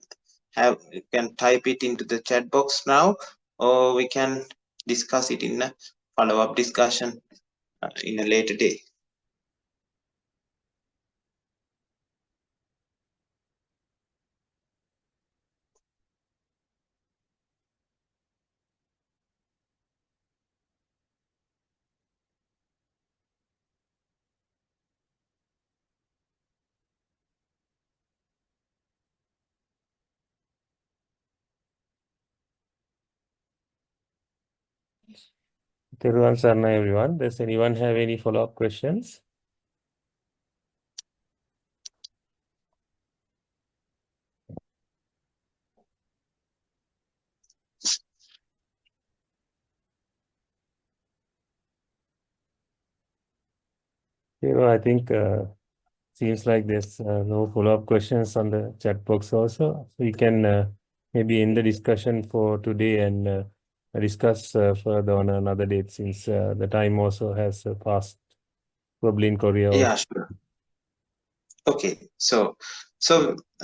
type it into the chat box now, or we can discuss it in a follow-up discussion in a later day. Teruvan Sarana, everyone. Does anyone have any follow-up questions? I think seems like there's no follow-up questions on the chat box also. So we can maybe end the discussion for today and discuss further on another date, since the time also has passed, probably in Korea. Yeah, sure. Okay, so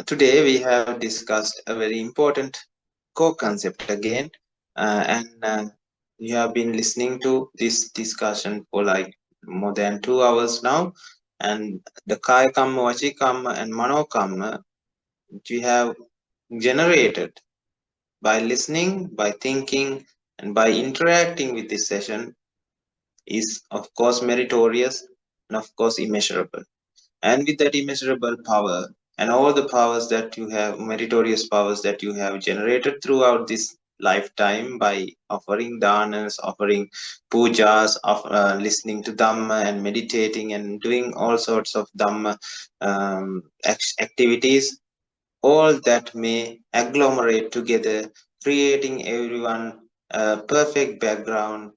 today we have discussed a very important core concept again, and you have been listening to this discussion for like more than 2 hours now, and the Kaya Kamma, Vachi Kamma, and Mano Kamma, which we have generated by listening, by thinking, and by interacting with this session is of course meritorious and of course immeasurable. And with that immeasurable power and all the powers that you have, meritorious powers that you have generated throughout this lifetime by offering danas, offering pujas, of listening to Dhamma and meditating and doing all sorts of Dhamma activities, all that may agglomerate together, creating everyone a perfect background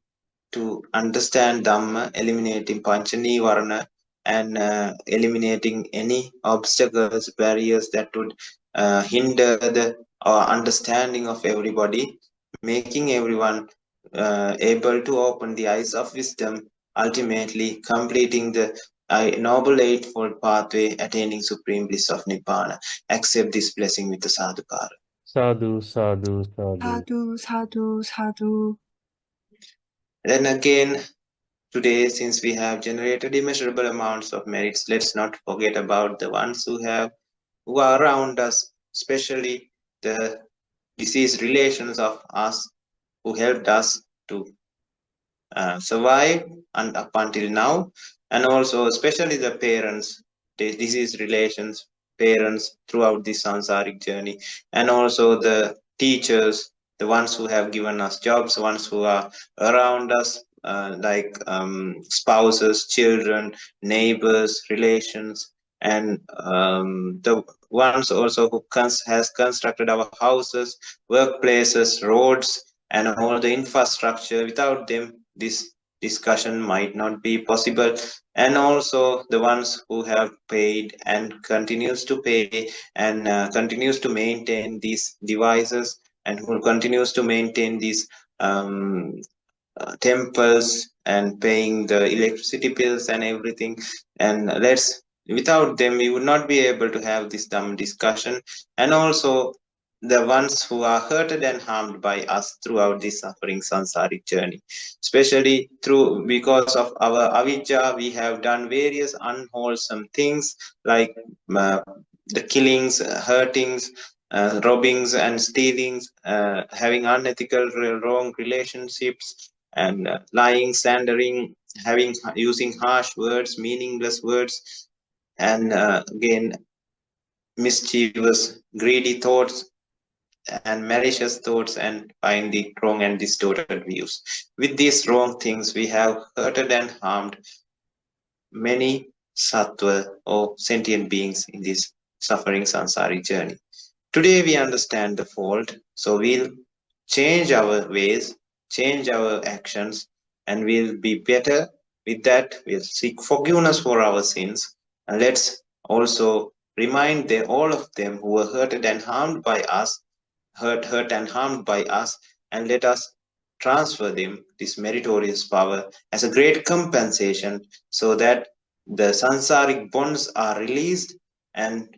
to understand Dhamma, eliminating Panchanivarana, and eliminating any obstacles, barriers that would hinder the understanding of everybody, making everyone able to open the eyes of wisdom, ultimately completing the noble eightfold pathway, attaining supreme bliss of Nibbana. Accept this blessing with the sadhukara. Sadhu, sadhu, sadhu. Sadhu, sadhu, sadhu. Then again, today, since we have generated immeasurable amounts of merits, let's not forget about the ones who are around us, especially the deceased relations of us who helped us to survive and up until now, and also especially the parents, the deceased relations, parents throughout this samsaric journey, and also the teachers, the ones who have given us jobs, ones who are around us, like spouses, children, neighbors, relations, and the ones also who has constructed our houses, workplaces, roads, and all the infrastructure. Without them, this discussion might not be possible. And also the ones who have paid and continues to pay and continues to maintain these devices, and who continues to maintain these temples and paying the electricity bills and everything. And without them we would not be able to have this dumb discussion. And also the ones who are hurted and harmed by us throughout this suffering sansaric journey, especially through because of our avijja, we have done various unwholesome things like the killings, hurtings, robbings and stealings, having unethical wrong relationships, and lying, slandering, using harsh words, meaningless words, and again mischievous, greedy thoughts and malicious thoughts, and finding wrong and distorted views. With these wrong things, we have hurted and harmed many sattva or sentient beings in this suffering sansari journey. Today we understand the fault, so we'll change our ways, change our actions, and we'll be better. With that, we'll seek forgiveness for our sins, and let's also remind all of them who were hurt and harmed by us, hurt and harmed by us, and let us transfer them this meritorious power as a great compensation, so that the sansaric bonds are released and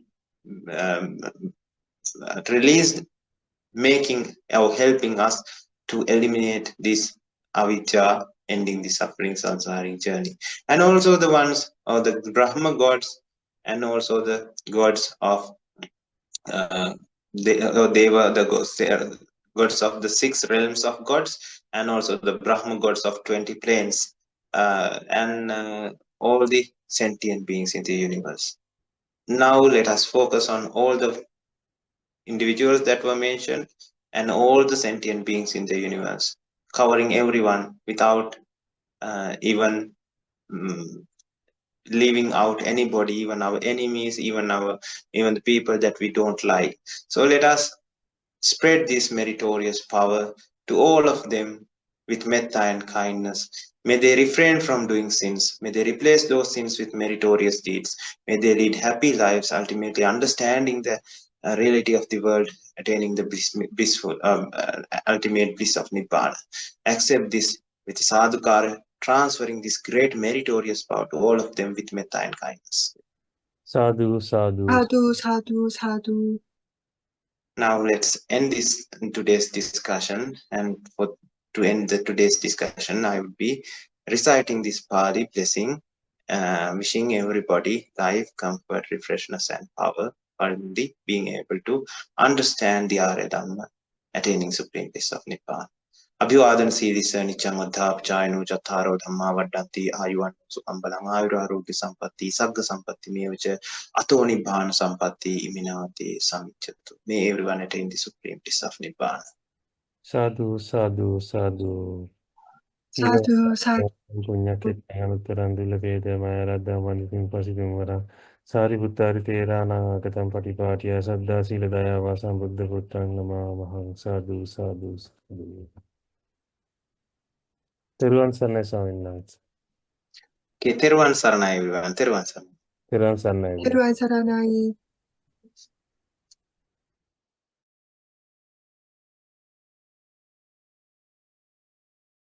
um, making or helping us to eliminate this avijja, ending the suffering sansaric journey. And also the ones of the Brahma gods, and also the gods of they were the gods, they are gods of the 6 realms of gods, and also the Brahma gods of 20 planes, and all the sentient beings in the universe. Now let us focus on all the individuals that were mentioned and all the sentient beings in the universe, covering everyone without even leaving out anybody, even our enemies, even the people that we don't like. So let us spread this meritorious power to all of them with metta and kindness. May they refrain from doing sins. May they replace those sins with meritorious deeds. May they lead happy lives, ultimately understanding the reality of the world, attaining the blissful, ultimate bliss of Nibbana. Accept this with sadhukara, transferring this great meritorious power to all of them with metta and kindness. Sadhu, sadhu. 사두 사두 사두. Now let's end this today's discussion, and to end today's discussion, I will be reciting this Pali blessing, wishing everybody life, comfort, refreshness, and power, finally being able to understand the Arya Dhamma, attaining supreme bliss of Nibbana. Abhivadana Siddhisa Nityam Adhyapachayano Jatharo Dhamma Vaddhanti Ayuvan Sukhambalang Ayura Arogya Sampatti Sagga Sampatti Mevacha Ato Nibbana Sampatti Iminati Samichyatu. May everyone attain the supreme bliss of Nibbana. Sadhu, sadhu, sadhu. 사두 사두. Punya kita anuttaram dulabeda maya radha manitim pasitim vara. Sariputtari tera nagatam patipatya saddha sila daya vasam buddha puttang namamaham. Sadhu, sadhu, sadhu. Teruvan Sarnai Swaminathan. Okay, Theruvan Saranai everyone. Theruvan Saranai. Teruvan Sarnai. 테루안 사라나이.